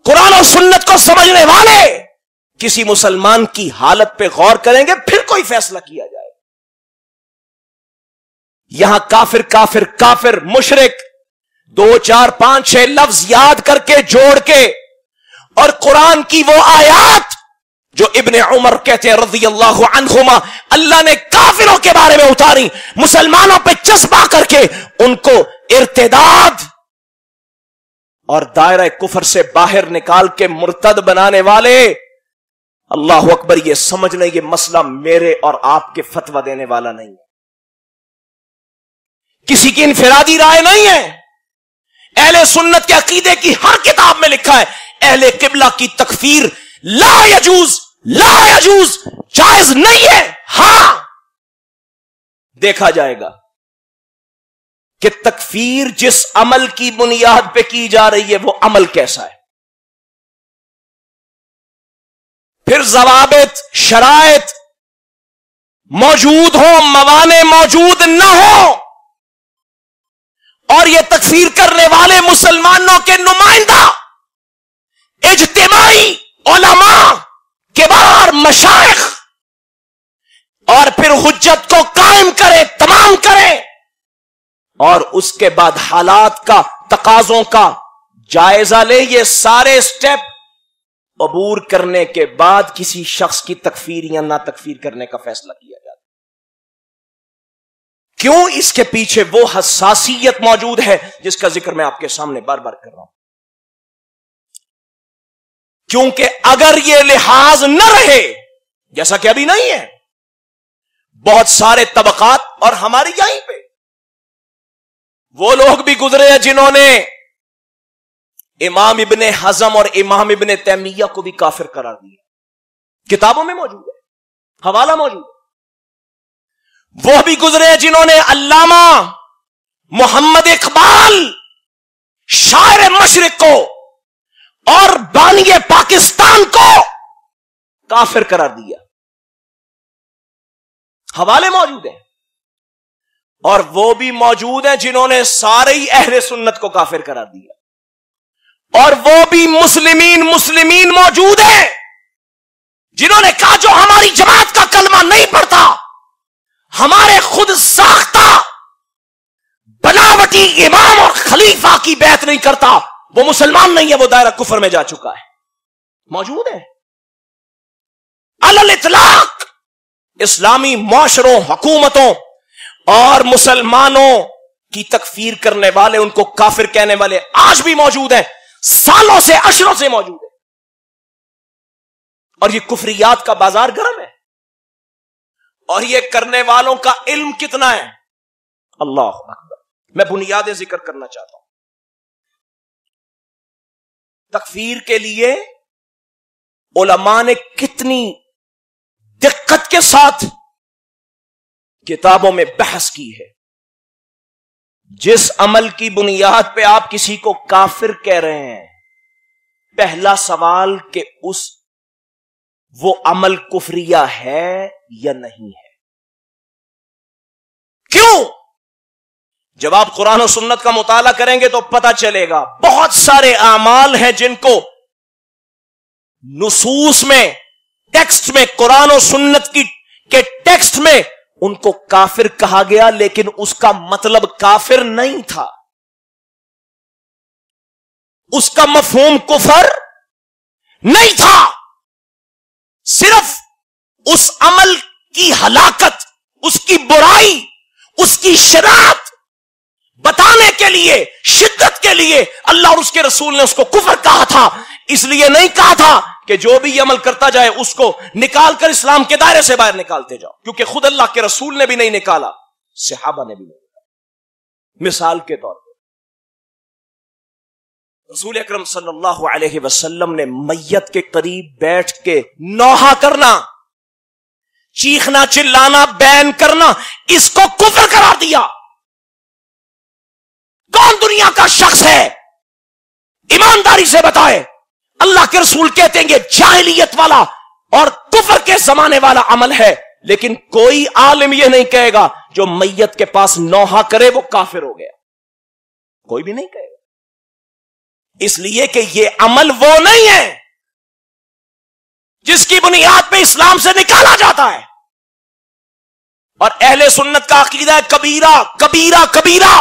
A: قرآن و سنت کو سمجھنے والے کسی مسلمان کی حالت پہ غور کریں گے، پھر کوئی فیصلہ کیا جائے. یہاں کافر کافر کافر، مشرک 2 4 5 6 لفظ یاد کر کے جوڑ کے، اور قرآن کی وہ آیات جو ابن عمر کہتے ہیں رضی اللہ عنہما، اللہ نے کافروں کے بارے میں اتاری، مسلمانوں پہ چسپاں کر کے ان کو ارتداد اور دائرہ کفر سے باہر نکال کے مرتد بنانے والے. اللہ اکبر، یہ سمجھ لیں یہ مسئلہ میرے اور آپ کے فتویٰ دینے والا نہیں ہے، کسی کی انفرادی رائے نہیں ہے. اہل سنت کے عقیدے کی ہر کتاب میں لکھا ہے اہل قبلہ کی تکفیر لا یجوز، جائز نہیں ہے. ہاں دیکھا جائے گا کہ تکفیر جس عمل کی بنیاد پہ کی جا رہی ہے وہ عمل کیسا ہے، پھر ضوابط، شرائط موجود ہوں، موانع موجود نہ ہو، اور یہ تکفیر کرنے والے مسلمانوں کے نمائندہ اجتماعی علماء، کبار، مشائخ، اور پھر حجت کو قائم کرے، تمام کرے، اور اس کے بعد حالات کا، تقاضوں کا جائزہ لے. یہ سارے سٹیپ عبور کرنے کے بعد کسی شخص کی تکفیر یا نہ تکفیر کرنے کا فیصلہ کیا جاتا. کیوں؟ اس کے پیچھے وہ حساسیت موجود ہے جس کا ذکر میں آپ کے سامنے بار بار کر رہا ہوں. کیونکہ اگر یہ لحاظ نہ رہے، جیسا کہ ابھی نہیں ہے، بہت سارے طبقات، اور ہماری یہیں پہ وہ لوگ بھی گزرے ہیں جنہوں نے امام ابن حزم اور امام ابن تیمیہ کو بھی کافر قرار دیا. کتابوں میں موجود ہے، حوالہ موجود ہے. وہ بھی گزرے ہیں جنہوں نے علامہ محمد اقبال، شاعر مشرق کو اور بانی پاکستان کو کافر قرار دیا. حوالے موجود ہیں. اور وہ بھی موجود ہیں جنہوں نے سارے ہی اہل سنت کو کافر قرار دیا. اور وہ بھی مسلمین موجود ہیں جنہوں نے کہا جو ہماری جماعت کا کلمہ نہیں پڑھتا، ہمارے خلیفہ کی بیعت نہیں کرتا وہ مسلمان نہیں ہے، وہ دائرہ کفر میں جا چکا ہے. موجود ہے علی الاطلاق. اسلامی معاشروں، حکومتوں اور مسلمانوں کی تکفیر کرنے والے، ان کو کافر کہنے والے آج بھی موجود ہیں، سالوں سے، عشروں سے موجود ہیں. اور یہ کفریات کا بازار گرم ہے، اور یہ کرنے والوں کا علم کتنا ہے. اللہ اکبر. میں بنیادیں ذکر کرنا چاہتا ہوں. تکفیر کے لیے علماء نے کتنی دقت کے ساتھ کتابوں میں بحث کی ہے. جس عمل کی بنیاد پہ آپ کسی کو کافر کہہ رہے ہیں، پہلا سوال کہ وہ عمل کفریہ ہے یا نہیں ہے. کیوں؟ جب آپ قرآن و سنت کا مطالعہ کریں گے تو پتہ چلے گا بہت سارے اعمال ہیں جن کو نصوص میں، ٹیکسٹ میں، قرآن و سنت کے ٹیکسٹ میں ان کو کافر کہا گیا، لیکن اس کا مطلب کافر نہیں تھا، اس کا مفہوم کفر نہیں تھا. صرف اس عمل کی ہلاکت، اس کی برائی، اس کی شرارت بتانے کے لیے، شدت کے لیے اللہ اور اس کے رسول نے اس کو کفر کہا تھا. اس لیے نہیں کہا تھا کہ جو بھی عمل کرتا جائے اس کو نکال کر اسلام کے دائرے سے باہر نکالتے جاؤ، کیونکہ خود اللہ کے رسول نے بھی نہیں نکالا، صحابہ نے بھی نہیں نکالا. مثال کے طور پر رسول اکرم صلی اللہ علیہ وسلم نے میت کے قریب بیٹھ کے نوحہ کرنا، چیخنا، چلانا، بین کرنا، اس کو کفر قرار دیا. کون دنیا کا شخص ہے ایمانداری سے بتائے اللہ کے رسول کہتے ہیں یہ جاہلیت والا اور کفر کے زمانے والا عمل ہے، لیکن کوئی عالم یہ نہیں کہے گا جو میت کے پاس نوحہ کرے وہ کافر ہو گیا. کوئی بھی نہیں کہے گا، اس لیے کہ یہ عمل وہ نہیں ہے جس کی بنیاد پہ اسلام سے نکالا جاتا ہے. اور اہل سنت کا عقیدہ ہے کبیرہ کبیرہ کبیرہ،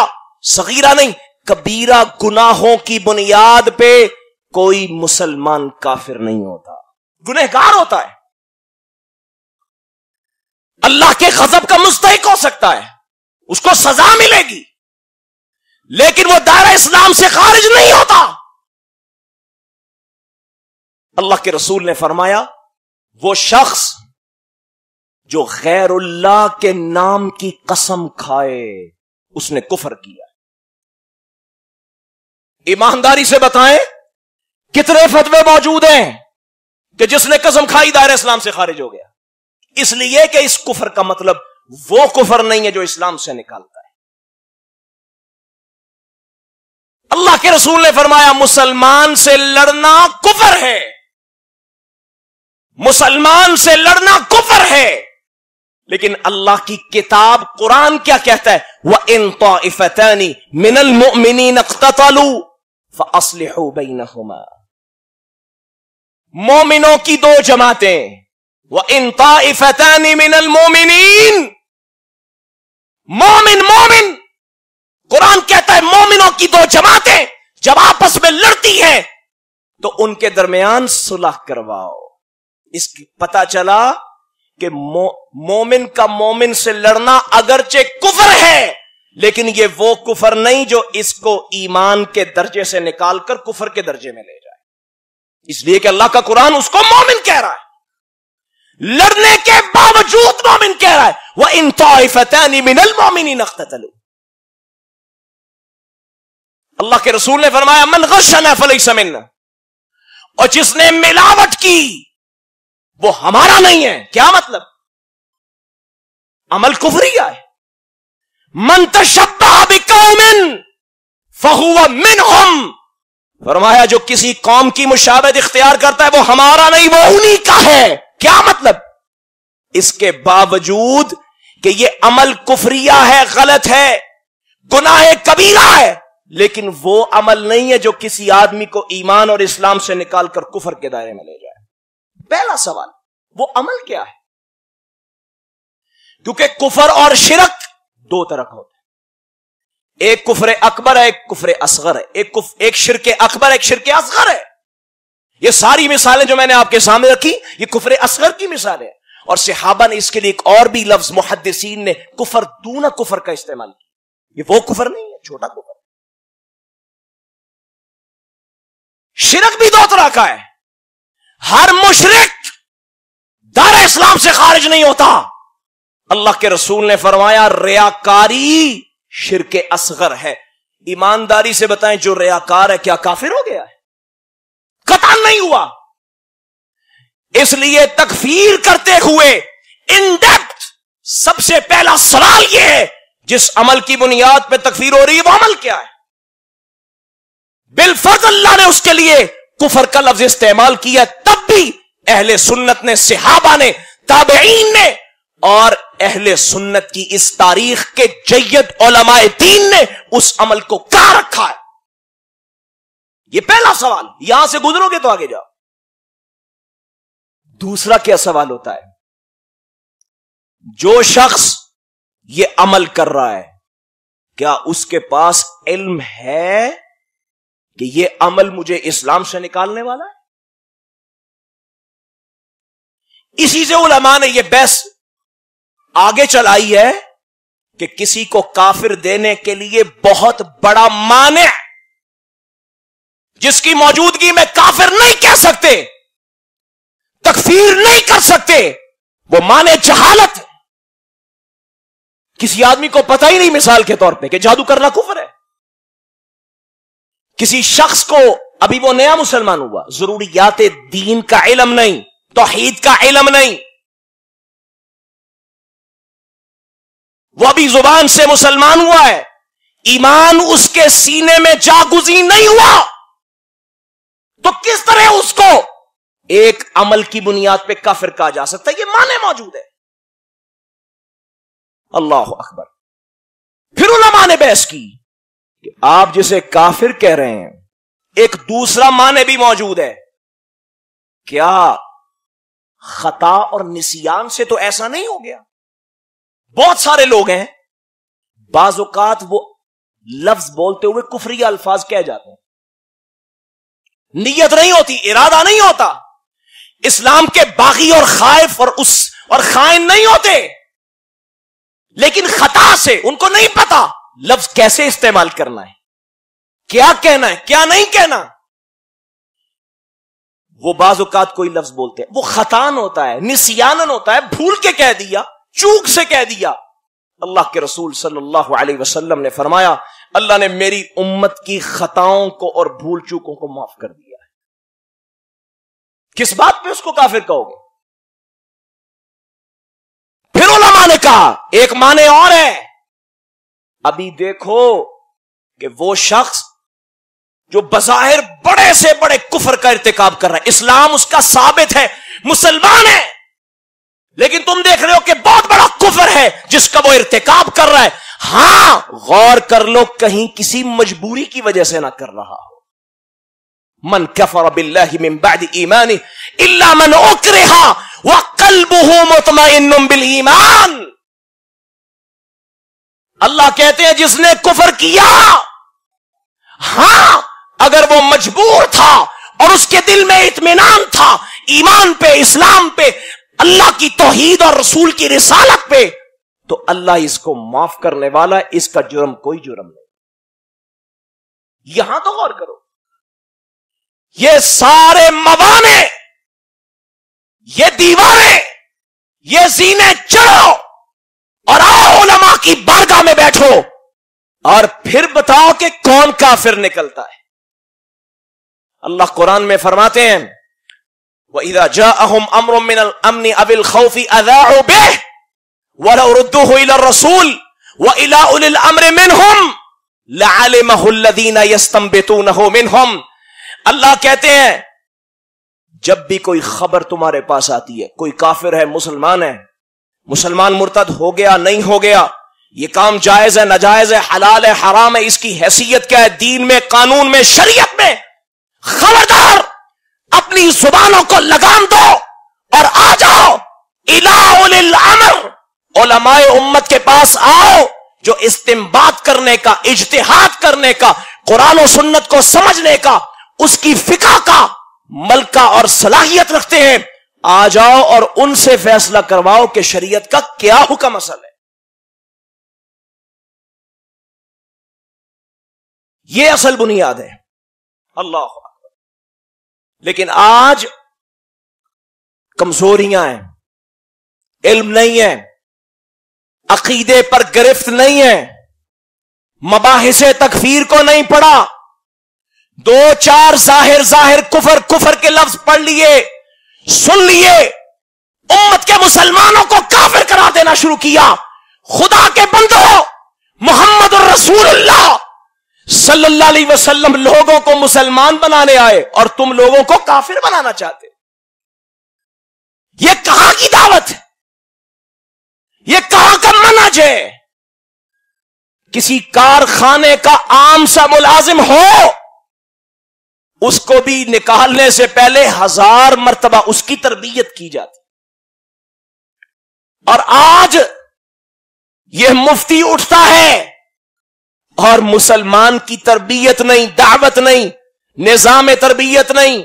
A: صغیرہ نہیں، کبیرہ گناہوں کی بنیاد پہ کوئی مسلمان کافر نہیں ہوتا، گنہگار ہوتا ہے، اللہ کے غضب کا مستحق ہو سکتا ہے، اس کو سزا ملے گی، لیکن وہ دائرہ اسلام سے خارج نہیں ہوتا. اللہ کے رسول نے فرمایا وہ شخص جو غیر اللہ کے نام کی قسم کھائے اس نے کفر کیا. ایمانداری سے بتائیں کتنے فتوے موجود ہیں کہ جس نے قسم کھائی دائرہ اسلام سے خارج ہو گیا، اس لیے کہ اس کفر کا مطلب وہ کفر نہیں ہے جو اسلام سے نکالتا ہے. اللہ کے رسول نے فرمایا مسلمان سے لڑنا کفر ہے، مسلمان سے لڑنا کفر ہے، لیکن اللہ کی کتاب قرآن کیا کہتا ہے؟ وَإِن طَائِفَتَانِ مِنَ الْمُؤْمِنِينَ اقْتَتَلُوا فَأَصْلِحُوا بَيْنَهُمَا. مومنوں کی دو جماعتیں، وَإِن طَائِفَتَانِ مِنَ الْمُؤْمِنِينَ، مومن قرآن کہتا ہے مومنوں کی دو جماعتیں جب آپس میں لڑتی ہیں تو ان کے درمیان صلح کرواؤ. اس کی پتہ چلا کہ مومن کا مومن سے لڑنا اگرچہ کفر ہے، لیکن یہ وہ کفر نہیں جو اس کو ایمان کے درجے سے نکال کر کفر کے درجے میں لے جائے. اس لیے کہ اللہ کا قرآن اس کو مومن کہہ رہا ہے، لڑنے کے باوجود مومن کہہ رہا ہے وَإِن طَائِفَتَانِ مِنَ الْمُؤْمِنِينَ اقْتَتَلُوا. اللہ کے رسول نے فرمایا من غشنا فلیس منا، اور جس نے ملاوٹ کی وہ ہمارا نہیں ہے. کیا مطلب؟ عمل کفریہ ہے. من تشبہ بقوم فہو منہم، فرمایا جو کسی قوم کی مشابہت اختیار کرتا ہے وہ ہمارا نہیں، وہ انہی کا ہے. کیا مطلب؟ اس کے باوجود کہ یہ عمل کفریہ ہے، غلط ہے، گناہ کبیرہ ہے، لیکن وہ عمل نہیں ہے جو کسی آدمی کو ایمان اور اسلام سے نکال کر کفر کے دائرے میں لے جائے. پہلا سوال وہ عمل کیا ہے؟ کیونکہ کفر اور شرک دو طرح کا ہوتا ہے. ایک کفر اکبر ہے، ایک کفر اصغر ہے، ایک شرک اکبر ہے، ایک شرک اصغر ہے. یہ ساری مثالیں جو میں نے آپ کے سامنے رکھی یہ کفر اصغر کی مثال ہے. اور صحابہ نے اس کے لیے ایک اور بھی لفظ محدثین نے کفر دون کفر کا استعمال کیا. یہ وہ کفر نہیں ہے، چھوٹا کفر. شرک بھی دو طرح کا ہے. ہر مشرک دار اسلام سے خارج نہیں ہوتا. اللہ کے رسول نے فرمایا ریاکاری شرک اصغر ہے. ایمانداری سے بتائیں جو ریاکار ہے کیا کافر ہو گیا ہے؟ قطعا نہیں ہوا. اس لیے تکفیر کرتے ہوئے ان ڈیپتھ سب سے پہلا سوال یہ ہے جس عمل کی بنیاد پہ تکفیر ہو رہی ہے وہ عمل کیا ہے؟ بالفرض اللہ نے اس کے لیے کفر کا لفظ استعمال کیا، تب بھی اہل سنت نے، صحابہ نے، تابعین نے اور اہل سنت کی اس تاریخ کے جید علماء دین نے اس عمل کو کہاں رکھا ہے؟ یہ پہلا سوال. یہاں سے گزرو گے تو آگے جاؤ. دوسرا کیا سوال ہوتا ہے؟ جو شخص یہ عمل کر رہا ہے کیا اس کے پاس علم ہے کہ یہ عمل مجھے اسلام سے نکالنے والا ہے؟ اسی سے علماء نے یہ بحث آگے چلائی ہے کہ کسی کو کافر دینے کے لیے بہت بڑا مانع جس کی موجودگی میں کافر نہیں کہہ سکتے، تکفیر نہیں کر سکتے، وہ مانع جہالت ہے. کسی آدمی کو پتہ ہی نہیں مثال کے طور پہ کہ جادو کرنا کفر ہے. کسی شخص کو ابھی وہ نیا مسلمان ہوا، ضروریات دین کا علم نہیں، توحید کا علم نہیں، وہ ابھی زبان سے مسلمان ہوا ہے، ایمان اس کے سینے میں جاگزین نہیں ہوا، تو کس طرح اس کو ایک عمل کی بنیاد پہ کافر کہا جا سکتا ہے؟ یہ معنی موجود ہے. اللہ اکبر. پھر علماء نے بحث کی کہ آپ جسے کافر کہہ رہے ہیں ایک دوسرا معنی بھی موجود ہے. کیا خطا اور نسیان سے تو ایسا نہیں ہو گیا؟ بہت سارے لوگ ہیں بعض اوقات وہ لفظ بولتے ہوئے کفری الفاظ کہہ جاتے ہیں، نیت نہیں ہوتی، ارادہ نہیں ہوتا، اسلام کے باغی اور خائف اور خائن نہیں ہوتے، لیکن خطا سے ان کو نہیں پتا لفظ کیسے استعمال کرنا ہے، کیا کہنا ہے، کیا نہیں کہنا. وہ بعض اوقات کوئی لفظ بولتے ہیں وہ خطان ہوتا ہے، نسیانن ہوتا ہے، بھول کے کہہ دیا، چوک سے کہہ دیا. اللہ کے رسول صلی اللہ علیہ وسلم نے فرمایا اللہ نے میری امت کی خطاؤں کو اور بھول چوکوں کو معاف کر دیا ہے. کس بات پہ اس کو کافر کہو گے؟ پھر علماء نے کہا ایک معنی اور ہے. ابھی دیکھو کہ وہ شخص جو بظاہر بڑے سے بڑے کفر کا ارتکاب کر رہا ہے، اسلام اس کا ثابت ہے، مسلمان ہے، لیکن تم دیکھ رہے ہو کہ بہت بڑا کفر ہے جس کا وہ ارتکاب کر رہا ہے. ہاں غور کر لو کہیں کسی مجبوری کی وجہ سے نہ کر رہا ہو. من کفر باللہ من بعد ایمانہ الا من اکرہ وقلبہ مطمئن بالایمان. اللہ کہتے ہیں جس نے کفر کیا، ہاں اگر وہ مجبور تھا اور اس کے دل میں اطمینان تھا ایمان پہ، اسلام پہ، اللہ کی توحید اور رسول کی رسالت پہ، تو اللہ اس کو معاف کرنے والا ہے، اس کا جرم کوئی جرم نہیں. یہاں تو غور کرو، یہ سارے موانع، یہ دیواریں، یہ زینے چڑھو اور آؤ علماء کی بارگاہ میں بیٹھو اور پھر بتاؤ کہ کون کافر نکلتا ہے. اللہ قرآن میں فرماتے ہیں وَإِذَا جَاءَهُمْ أَمْرٌ مِّنَ الْأَمْنِ أَوِ الْخَوْفِ أَذَاعُوا بِهِ وَلَوْ رُدُّوهُ إِلَى الرَّسُولِ وَإِلَى أُولِي الْأَمْرِ مِنْهُمْ لَعَلِمَهُ الَّذِينَ يَسْتَنبِطُونَهُ مِنْهُمْ. اللہ کہتے ہیں جب بھی کوئی خبر تمہارے پاس آتی ہے، کوئی کافر ہے، مسلمان ہے، مسلمان مرتد ہو گیا نہیں ہو گیا، یہ کام جائز ہے ناجائز ہے، حلال ہے حرام ہے، اس کی حیثیت کیا ہے دین میں، قانون میں، شریعت میں، خبردار اپنی زبانوں کو لگام دو اور آ جاؤ الی اولی الامر، علماء امت کے پاس آؤ، جو استنباط کرنے کا، اجتہاد کرنے کا، قرآن و سنت کو سمجھنے کا، اس کی فقہ کا ملکہ اور صلاحیت رکھتے ہیں، آ جاؤ اور ان سے فیصلہ کرواؤ کہ شریعت کا کیا حکم اصل ہے. یہ اصل بنیاد ہے. اللہ اکبر. لیکن آج کمزوریاں ہیں، علم نہیں ہے، عقیدے پر گرفت نہیں ہے، مباحث تکفیر کو نہیں پڑھا، دو چار ظاہر کفر کے لفظ پڑھ لیے، سن لیے، امت کے مسلمانوں کو کافر کرا دینا شروع کیا. خدا کے بندو، محمد الرسول اللہ صلی اللہ علیہ وسلم لوگوں کو مسلمان بنانے آئے اور تم لوگوں کو کافر بنانا چاہتے. یہ کہاں کی دعوت ہے؟ یہ کہاں کا منہج ہے؟ کسی کارخانے کا عام سا ملازم ہو، اس کو بھی نکالنے سے پہلے 1000 مرتبہ اس کی تربیت کی جاتی. اور آج یہ مفتی اٹھتا ہے اور مسلمان کی تربیت نہیں، دعوت نہیں، نظام تربیت نہیں،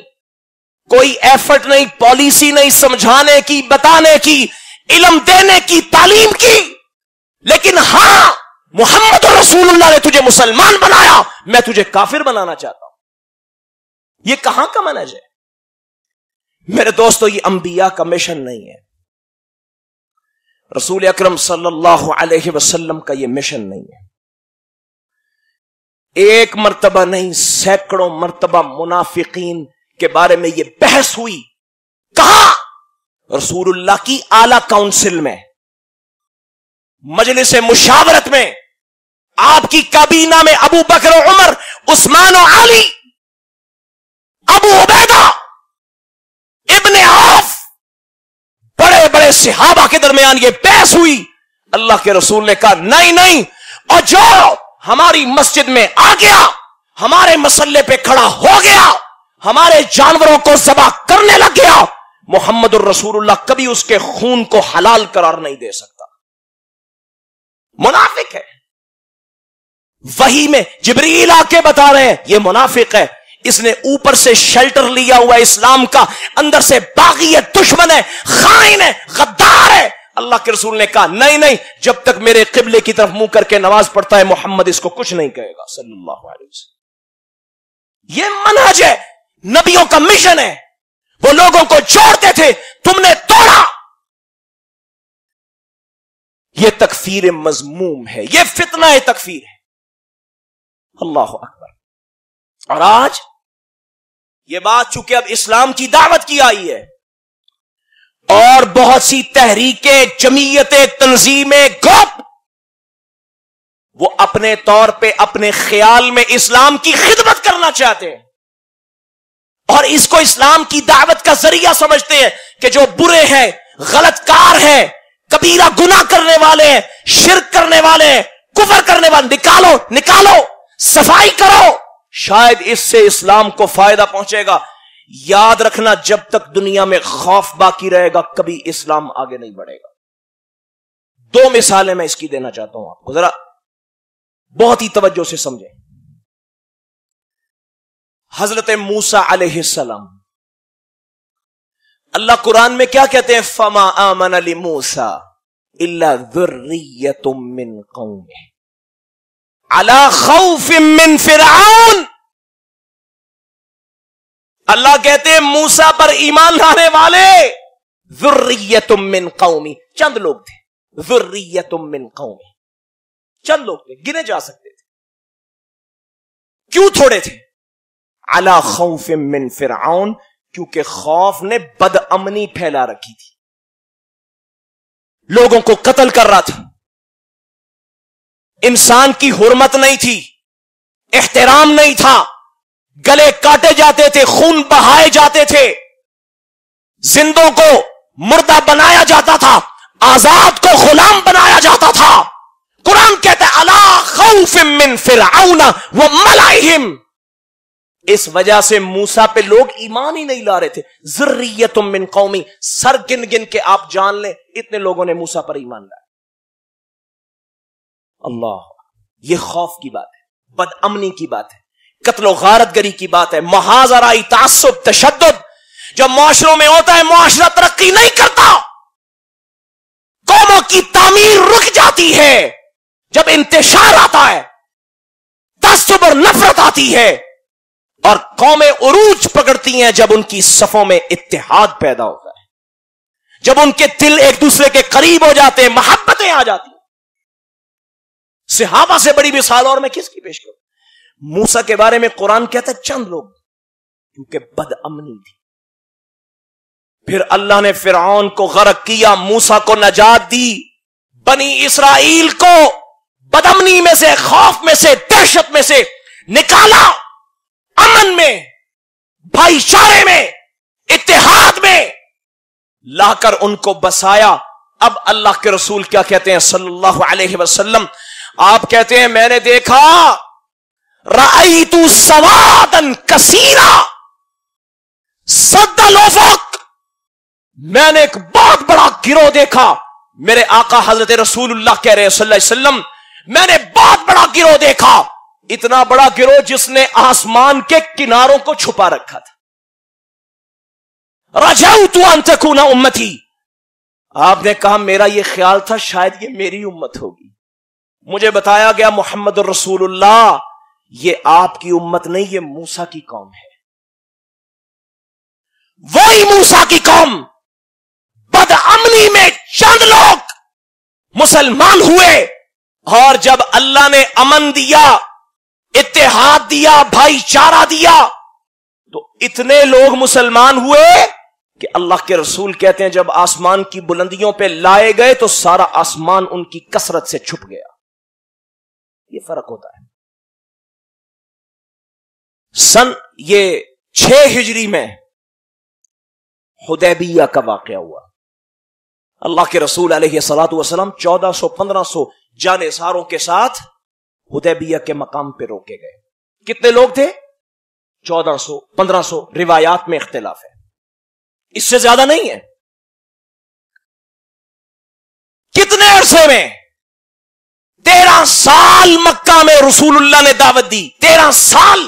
A: کوئی ایفرٹ نہیں، پالیسی نہیں سمجھانے کی، بتانے کی، علم دینے کی، تعلیم کی. لیکن ہاں، محمد رسول اللہ نے تجھے مسلمان بنایا، میں تجھے کافر بنانا چاہتا ہوں. یہ کہاں کا منہج ہے؟ میرے دوستو، یہ انبیاء کا مشن نہیں ہے. رسول اکرم صلی اللہ علیہ وسلم کا یہ مشن نہیں ہے. ایک مرتبہ نہیں، سینکڑوں مرتبہ منافقین کے بارے میں یہ بحث ہوئی. کہاں؟ رسول اللہ کی اعلی کونسل میں، مجلس مشاورت میں، آپ کی کابینہ میں ابو بکر و عمر، عثمان و علی، ابو عبیدہ، ابن عوف، بڑے بڑے صحابہ کے درمیان یہ بحث ہوئی. اللہ کے رسول نے کہا نہیں، اور جو ہماری مسجد میں آ گیا، ہمارے مسلے پہ کھڑا ہو گیا، ہمارے جانوروں کو ذبح کرنے لگ گیا، محمد الرسول اللہ کبھی اس کے خون کو حلال قرار نہیں دے سکتا. منافق ہے. وحی میں جبریل آ کے بتا رہے ہیں یہ منافق ہے، اس نے اوپر سے شیلٹر لیا ہوا اسلام کا، اندر سے باغی ہے، دشمن ہے، خائن ہے، غدار ہے. اللہ کے رسول نے کہا نہیں، جب تک میرے قبلے کی طرف منہ کر کے نماز پڑھتا ہے محمد اس کو کچھ نہیں کہے گا صلی اللہ علیہ وسلم. یہ منہج ہے، نبیوں کا مشن ہے. وہ لوگوں کو جوڑتے تھے، تم نے توڑا. یہ تکفیر مذموم ہے، یہ فتنہ تکفیر ہے. اللہ اکبر. اور آج یہ بات چونکہ اب اسلام کی دعوت کی آئی ہے، اور بہت سی تحریکیں، جمعیتیں، تنظیمیں، گروپ، وہ اپنے طور پہ اپنے خیال میں اسلام کی خدمت کرنا چاہتے ہیں اور اس کو اسلام کی دعوت کا ذریعہ سمجھتے ہیں کہ جو برے ہیں، غلط کار ہیں، کبیرہ گناہ کرنے والے ہیں، شرک کرنے والے ہیں، کفر کرنے والے، نکالو، صفائی کرو، شاید اس سے اسلام کو فائدہ پہنچے گا. یاد رکھنا، جب تک دنیا میں خوف باقی رہے گا کبھی اسلام آگے نہیں بڑھے گا. 2 مثالیں میں اس کی دینا چاہتا ہوں، آپ کو ذرا بہت ہی توجہ سے سمجھیں. حضرت موسیٰ علیہ السلام، اللہ قرآن میں کیا کہتے ہیں؟ فما آمن لموسیٰ الا ذریۃ من قومہ علی خوف من فرعون. اللہ کہتے ہیں موسیٰ پر ایمان لانے والے ذریۃ من قومی، چند لوگ تھے. ذریۃ من قومی، چند لوگ تھے، گنے جا سکتے تھے. کیوں تھوڑے تھے؟ علی خوف من فرعون، کیونکہ خوف نے بد امنی پھیلا رکھی تھی، لوگوں کو قتل کر رہا تھا، انسان کی حرمت نہیں تھی، احترام نہیں تھا، گلے کاٹے جاتے تھے، خون بہائے جاتے تھے، زندوں کو مردہ بنایا جاتا تھا، آزاد کو غلام بنایا جاتا تھا. قرآن کہتا ہے علی خوف من فرعون وملئہم. اس وجہ سے موسیٰ پہ لوگ ایمان ہی نہیں لا رہے تھے. ذریۃ من قومی، سر گن گن کے آپ جان لیں اتنے لوگوں نے موسیٰ پر ایمان لایا. اللہ، یہ خوف کی بات ہے، بد امنی کی بات ہے، قتل و غارت گری کی بات ہے، محاذرائی، تعصب، تشدد جب معاشروں میں ہوتا ہے معاشرہ ترقی نہیں کرتا، قوموں کی تعمیر رک جاتی ہے جب انتشار آتا ہے، تعصب اور نفرت آتی ہے، اور قومیں عروج پکڑتی ہیں جب ان کی صفوں میں اتحاد پیدا ہوتا ہے، جب ان کے دل ایک دوسرے کے قریب ہو جاتے ہیں، محبتیں آ جاتی ہیں۔ صحابہ سے بڑی مثال اور میں کس کی پیش کروں؟ موسیٰ کے بارے میں قرآن کہتا ہے چند لوگ، کیونکہ بد امنی تھی، پھر اللہ نے فرعون کو غرق کیا، موسیٰ کو نجات دی، بنی اسرائیل کو بد امنی میں سے، خوف میں سے، دہشت میں سے نکالا، امن میں، بھائی چارے میں، اتحاد میں لا کر ان کو بسایا۔ اب اللہ کے رسول کیا کہتے ہیں صلی اللہ علیہ وسلم؟ آپ کہتے ہیں میں نے دیکھا رأیت سوادا کثیرا سد الافق، میں نے ایک بہت بڑا گروہ دیکھا۔ میرے آقا حضرت رسول اللہ کہہ رہے ہیں صلی اللہ علیہ وسلم میں نے بہت بڑا گروہ دیکھا، اتنا بڑا گروہ جس نے آسمان کے کناروں کو چھپا رکھا تھا۔ رجوت ان تکون امتی، آپ نے کہا میرا یہ خیال تھا شاید یہ میری امت ہوگی، مجھے بتایا گیا محمد الرسول اللہ یہ آپ کی امت نہیں، یہ موسیٰ کی قوم ہے۔ وہی موسیٰ کی قوم، بد امنی میں چند لوگ مسلمان ہوئے، اور جب اللہ نے امن دیا، اتحاد دیا، بھائی چارہ دیا، تو اتنے لوگ مسلمان ہوئے کہ اللہ کے رسول کہتے ہیں جب آسمان کی بلندیوں پہ لائے گئے تو سارا آسمان ان کی کثرت سے چھپ گیا۔ یہ فرق ہوتا ہے۔ سن یہ 6 ہجری میں حدیبیہ کا واقعہ ہوا۔ اللہ کے رسول علیہ الصلوۃ والسلام 1400-1500 جانثاروں کے ساتھ حدیبیہ کے مقام پہ روکے گئے۔ کتنے لوگ تھے؟ 1400-1500، روایات میں اختلاف ہے، اس سے زیادہ نہیں ہے۔ کتنے عرصے میں؟ 13 سال مکہ میں رسول اللہ نے دعوت دی، 13 سال،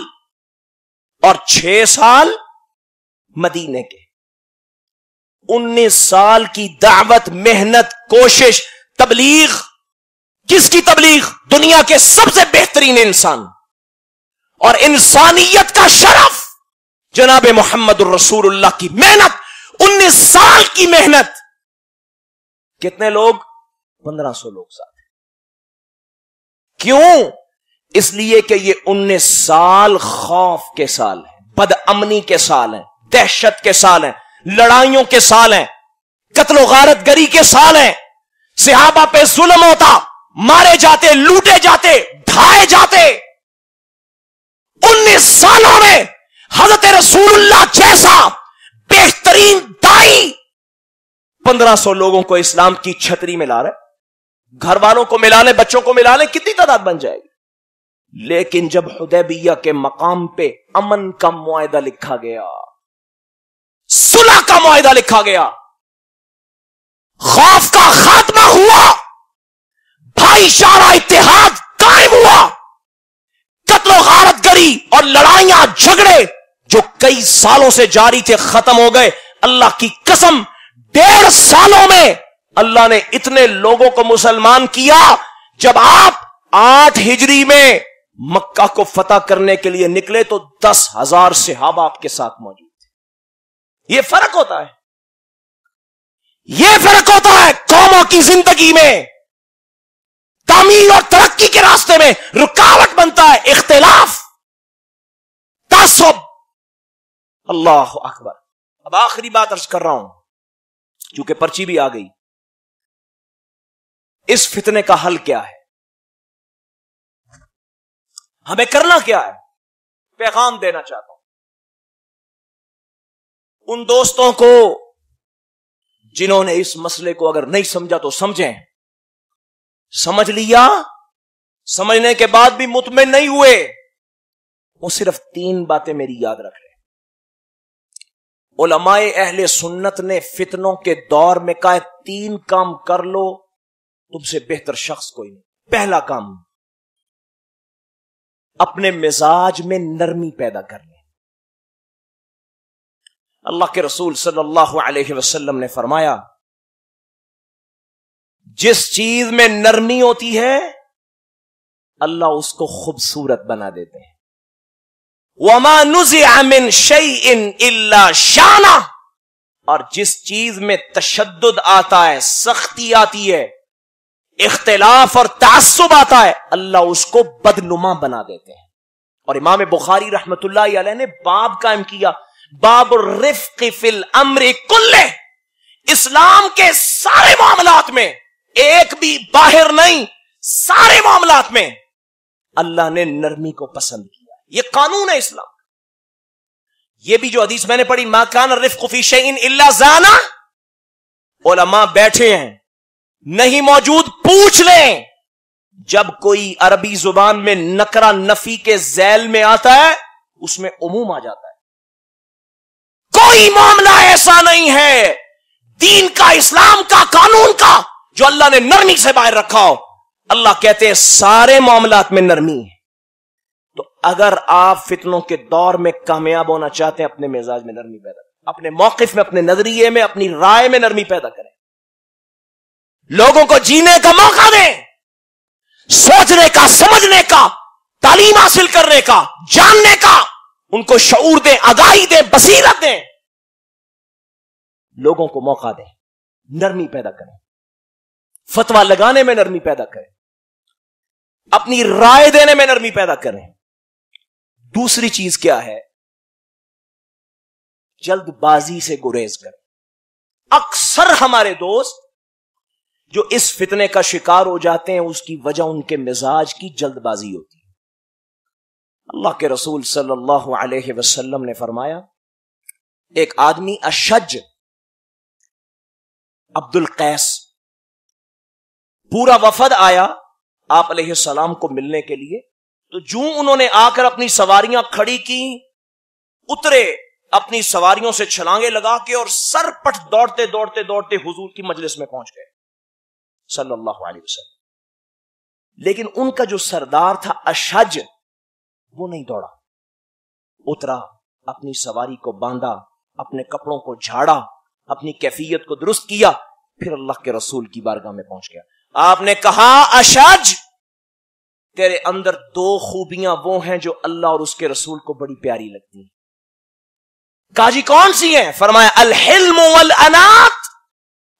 A: اور 6 سال مدینے کے، 19 سال کی دعوت، محنت، کوشش، تبلیغ۔ کس کی تبلیغ؟ دنیا کے سب سے بہترین انسان اور انسانیت کا شرف جناب محمد الرسول اللہ کی محنت، 19 سال کی محنت۔ کتنے لوگ؟ 1500 لوگ ساتھ۔ کیوں؟ اس لیے کہ یہ 19 سال خوف کے سال ہیں، بد امنی کے سال ہیں، دہشت کے سال ہیں، لڑائیوں کے سال ہیں، قتل و غارت گری کے سال ہیں، صحابہ پہ ظلم ہوتا، مارے جاتے، لوٹے جاتے، ڈھائے جاتے۔ 19 سالوں میں حضرت رسول اللہ جیسا بہترین دائی 1500 لوگوں کو اسلام کی چھتری میں لا رہے، گھر والوں کو ملا لیں، بچوں کو ملا لیں، کتنی تعداد بن جائے گی؟ لیکن جب حدیبیہ کے مقام پہ امن کا معاہدہ لکھا گیا، صلح کا معاہدہ لکھا گیا، خوف کا خاتمہ ہوا، بھائی چارہ اتحاد قائم ہوا، قتل و غارت گری اور لڑائیاں جھگڑے جو کئی سالوں سے جاری تھے ختم ہو گئے۔ اللہ کی قسم 1.5 سالوں میں اللہ نے اتنے لوگوں کو مسلمان کیا۔ جب آپ 8 ہجری میں مکہ کو فتح کرنے کے لیے نکلے تو 10,000 صحابہ آپ کے ساتھ موجود تھے۔ یہ فرق ہوتا ہے، یہ فرق ہوتا ہے قوموں کی زندگی میں، تعمیر اور ترقی کے راستے میں رکاوٹ بنتا ہے اختلاف، تعصب۔ اللہ اکبر۔ اب آخری بات عرض کر رہا ہوں کیونکہ پرچی بھی آ گئی۔ اس فتنے کا حل کیا ہے؟ ہمیں کرنا کیا ہے؟ پیغام دینا چاہتا ہوں ان دوستوں کو جنہوں نے اس مسئلے کو اگر نہیں سمجھا تو سمجھیں، سمجھ لیا، سمجھنے کے بعد بھی مطمئن نہیں ہوئے، وہ صرف 3 باتیں میری یاد رکھ رہے ہیں۔ علماء اہل سنت نے فتنوں کے دور میں کہا 3 کام کر لو، تم سے بہتر شخص کوئی نہیں۔ پہلا کام اپنے مزاج میں نرمی پیدا کر لیں. اللہ کے رسول صلی اللہ علیہ وسلم نے فرمایا جس چیز میں نرمی ہوتی ہے اللہ اس کو خوبصورت بنا دیتے ہیں. وَمَا نُزِعَ مِن شَيْءٍ إِلَّا شَانَهُ، اور جس چیز میں تشدد آتا ہے، سختی آتی ہے، اختلاف اور تعصب آتا ہے، اللہ اس کو بدنما بنا دیتے ہیں. اور امام بخاری رحمت اللہ علیہ نے باب قائم کیا، باب الرفق فی الامر کلہ. اسلام کے سارے معاملات میں، ایک بھی باہر نہیں، سارے معاملات میں اللہ نے نرمی کو پسند کیا. یہ قانون ہے اسلام. یہ بھی جو حدیث میں نے پڑھی ما کان الرفق فی شیء الا زانہ، علماء بیٹھے ہیں نہیں موجود، پوچھ لیں. جب کوئی عربی زبان میں نکرہ نفی کے ذیل میں آتا ہے اس میں عموم آ جاتا ہے. کوئی معاملہ ایسا نہیں ہے دین کا، اسلام کا، قانون کا جو اللہ نے نرمی سے باہر رکھا ہو. اللہ کہتے ہیں سارے معاملات میں نرمی ہے. تو اگر آپ فتنوں کے دور میں کامیاب ہونا چاہتے ہیں اپنے مزاج میں نرمی پیدا کریں، اپنے موقف میں، اپنے نظریے میں، اپنی رائے میں نرمی پیدا کریں. لوگوں کو جینے کا موقع دیں، سوچنے کا، سمجھنے کا، تعلیم حاصل کرنے کا، جاننے کا. ان کو شعور دیں، آگاہی دیں، بصیرت دیں. لوگوں کو موقع دیں، نرمی پیدا کریں. فتویٰ لگانے میں نرمی پیدا کریں، اپنی رائے دینے میں نرمی پیدا کریں. دوسری چیز کیا ہے؟ جلد بازی سے گریز کریں. اکثر ہمارے دوست جو اس فتنے کا شکار ہو جاتے ہیں اس کی وجہ ان کے مزاج کی جلد بازی ہوتی ہے. اللہ کے رسول صلی اللہ علیہ وسلم نے فرمایا ایک آدمی اشج عبد القیس، پورا وفد آیا آپ علیہ السلام کو ملنے کے لیے. تو جو انہوں نے آ کر اپنی سواریاں کھڑی کی، اترے اپنی سواریوں سے چھلانگے لگا کے اور سر پٹ دوڑتے دوڑتے دوڑتے حضور کی مجلس میں پہنچ گئے صلی اللہ علیہ وسلم. لیکن ان کا جو سردار تھا اشج، وہ نہیں دوڑا. اترا، اپنی سواری کو باندھا، اپنے کپڑوں کو جھاڑا، اپنی کیفیت کو درست کیا، پھر اللہ کے رسول کی بارگاہ میں پہنچ گیا. آپ نے کہا اشج تیرے اندر دو خوبیاں وہ ہیں جو اللہ اور اس کے رسول کو بڑی پیاری لگتی ہیں. کہا جی کون سی ہیں؟ فرمایا الحلم والانات.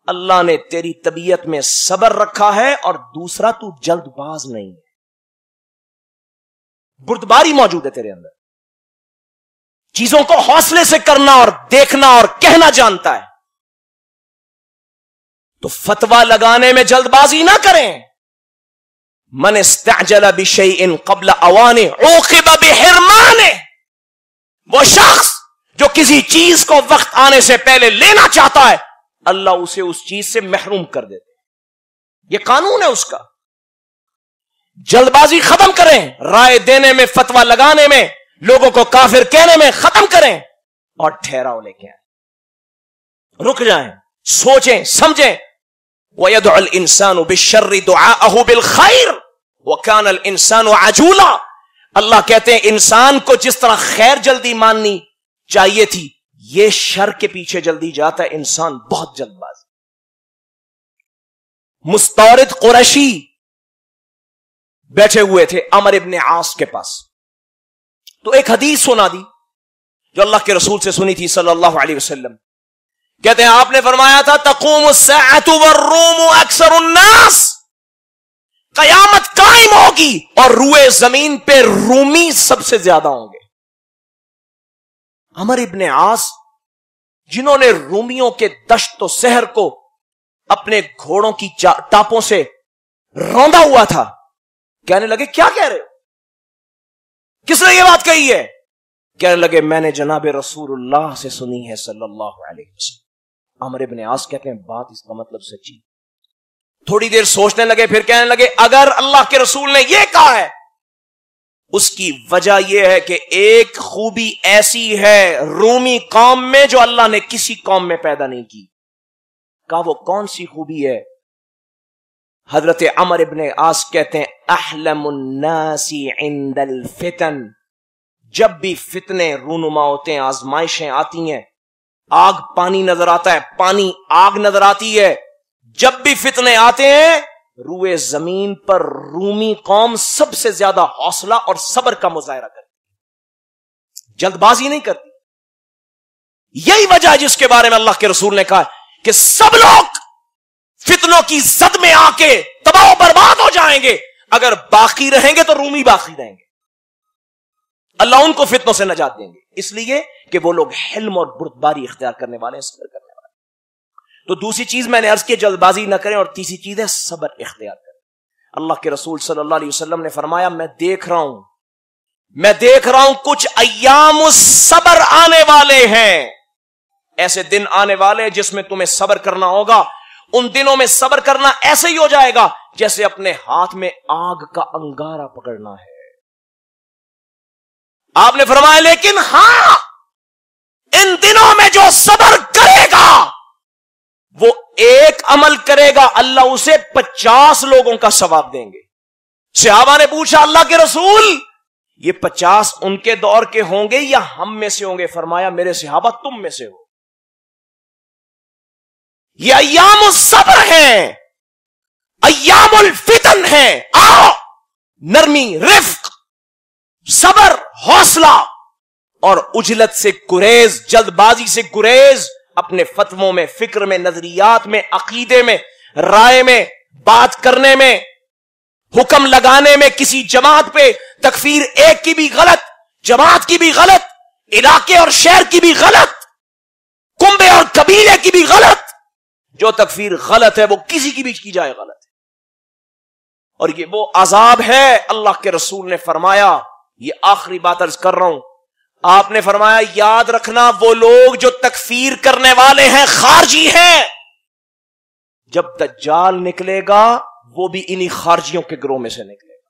A: اللہ نے تیری طبیعت میں صبر رکھا ہے، اور دوسرا تو جلد باز نہیں ہے، بردباری موجود ہے تیرے اندر، چیزوں کو حوصلے سے کرنا اور دیکھنا اور کہنا جانتا ہے. تو فتویٰ لگانے میں جلد بازی نہ کریں. من استعجل بشیء قبل اوانه عوقب بحرمانه. وہ شخص جو کسی چیز کو وقت آنے سے پہلے لینا چاہتا ہے اللہ اسے اس چیز سے محروم کر دیتے. یہ قانون ہے اس کا. جلد بازی ختم کریں، رائے دینے میں، فتویٰ لگانے میں، لوگوں کو کافر کہنے میں ختم کریں، اور ٹھہراؤ لے کے آئیں، رک جائیں، سوچیں، سمجھیں. وَيَدْعُ الْإِنسَانُ بِالشَّرِّ دُعَاءَهُ بِالْخَيْرِ وَكَانَ الْإِنسَانُ عَجُولًا. اللہ کہتے ہیں انسان کو جس طرح خیر جلدی ماننی چاہیے تھی، یہ شر کے پیچھے جلدی جاتا ہے. انسان بہت جلد باز. مستورد قریشی بیٹھے ہوئے تھے عمر ابن عاص کے پاس، تو ایک حدیث سنا دی جو اللہ کے رسول سے سنی تھی صلی اللہ علیہ وسلم. کہتے ہیں آپ نے فرمایا تھا تقوم الساعۃ والروم اکثر الناس. قیامت قائم ہوگی اور روئے زمین پہ رومی سب سے زیادہ ہوں گے. عمر ابن عاص جنہوں نے رومیوں کے دشت و سحر کو اپنے گھوڑوں کی ٹاپوں سے روندا ہوا تھا، کہنے لگے کیا کہہ رہے ہو، کس نے یہ بات کہی ہے؟ کہنے لگے میں نے جناب رسول اللہ سے سنی ہے صلی اللہ علیہ وسلم. عمر ابن عاص کہتے ہیں بات اس کا مطلب سچی. تھوڑی دیر سوچنے لگے، پھر کہنے لگے اگر اللہ کے رسول نے یہ کہا ہے اس کی وجہ یہ ہے کہ ایک خوبی ایسی ہے رومی قوم میں جو اللہ نے کسی قوم میں پیدا نہیں کی. کہا وہ کون سی خوبی ہے؟ حضرت عمر ابن عاص کہتے ہیں احلم الناس عند الفتن، جب بھی فتنے رونما ہوتے ہیں، آزمائشیں آتی ہیں، آگ پانی نظر آتا ہے، پانی آگ نظر آتی ہے، جب بھی فتنے آتے ہیں روئے زمین پر رومی قوم سب سے زیادہ حوصلہ اور صبر کا مظاہرہ کرتی، جلد بازی نہیں کرتی۔ یہی وجہ ہے جس کے بارے میں اللہ کے رسول نے کہا کہ سب لوگ فتنوں کی زد میں آ کے تباہ و برباد ہو جائیں گے، اگر باقی رہیں گے تو رومی باقی رہیں گے، اللہ ان کو فتنوں سے نجات دیں گے، اس لیے کہ وہ لوگ حلم اور بردباری اختیار کرنے والے ہیں، صبر کرنے والے ہیں۔ تو دوسری چیز میں نے عرض کی جلد بازی نہ کریں، اور تیسری چیز ہے صبر اختیار کریں۔ اللہ کے رسول صلی اللہ علیہ وسلم نے فرمایا میں دیکھ رہا ہوں کچھ ایام الصبر آنے والے ہیں، ایسے دن آنے والے ہیں جس میں تمہیں صبر کرنا ہوگا۔ ان دنوں میں صبر کرنا ایسے ہی ہو جائے گا جیسے اپنے ہاتھ میں آگ کا انگارہ پکڑنا ہے۔ آپ نے فرمایا لیکن ہاں ان دنوں میں جو صبر کرے گا وہ ایک عمل کرے گا، اللہ اسے 50 لوگوں کا ثواب دیں گے۔ صحابہ نے پوچھا اللہ کے رسول یہ 50 ان کے دور کے ہوں گے یا ہم میں سے ہوں گے؟ فرمایا میرے صحابہ تم میں سے ہو۔ یہ ایام الصبر ہیں، ایام الفتن ہیں۔ آؤ نرمی، رفق، صبر، حوصلہ اور عجلت سے گریز، جلد بازی سے گریز، اپنے فتووں میں، فکر میں، نظریات میں، عقیدے میں، رائے میں، بات کرنے میں، حکم لگانے میں، کسی جماعت پہ تکفیر ایک کی بھی غلط، جماعت کی بھی غلط، علاقے اور شہر کی بھی غلط، کنبے اور قبیلے کی بھی غلط۔ جو تکفیر غلط ہے وہ کسی کی بھی کی جائے غلط ہے، اور یہ وہ عذاب ہے۔ اللہ کے رسول نے فرمایا، یہ آخری بات عرض کر رہا ہوں، آپ نے فرمایا یاد رکھنا وہ لوگ جو تکفیر کرنے والے ہیں خارجی ہیں، جب دجال نکلے گا وہ بھی انہی خارجیوں کے گروہ میں سے نکلے گا۔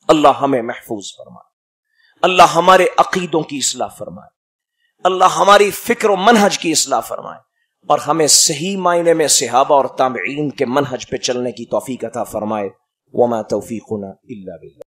A: اللہ ہمیں محفوظ فرمائے، اللہ ہمارے عقیدوں کی اصلاح فرمائے، اللہ ہماری فکر و منہج کی اصلاح فرمائے، اور ہمیں صحیح معنی میں صحابہ اور تابعین کے منہج پہ چلنے کی توفیق عطا فرمائے۔ وما توفیقنا الا باللہ۔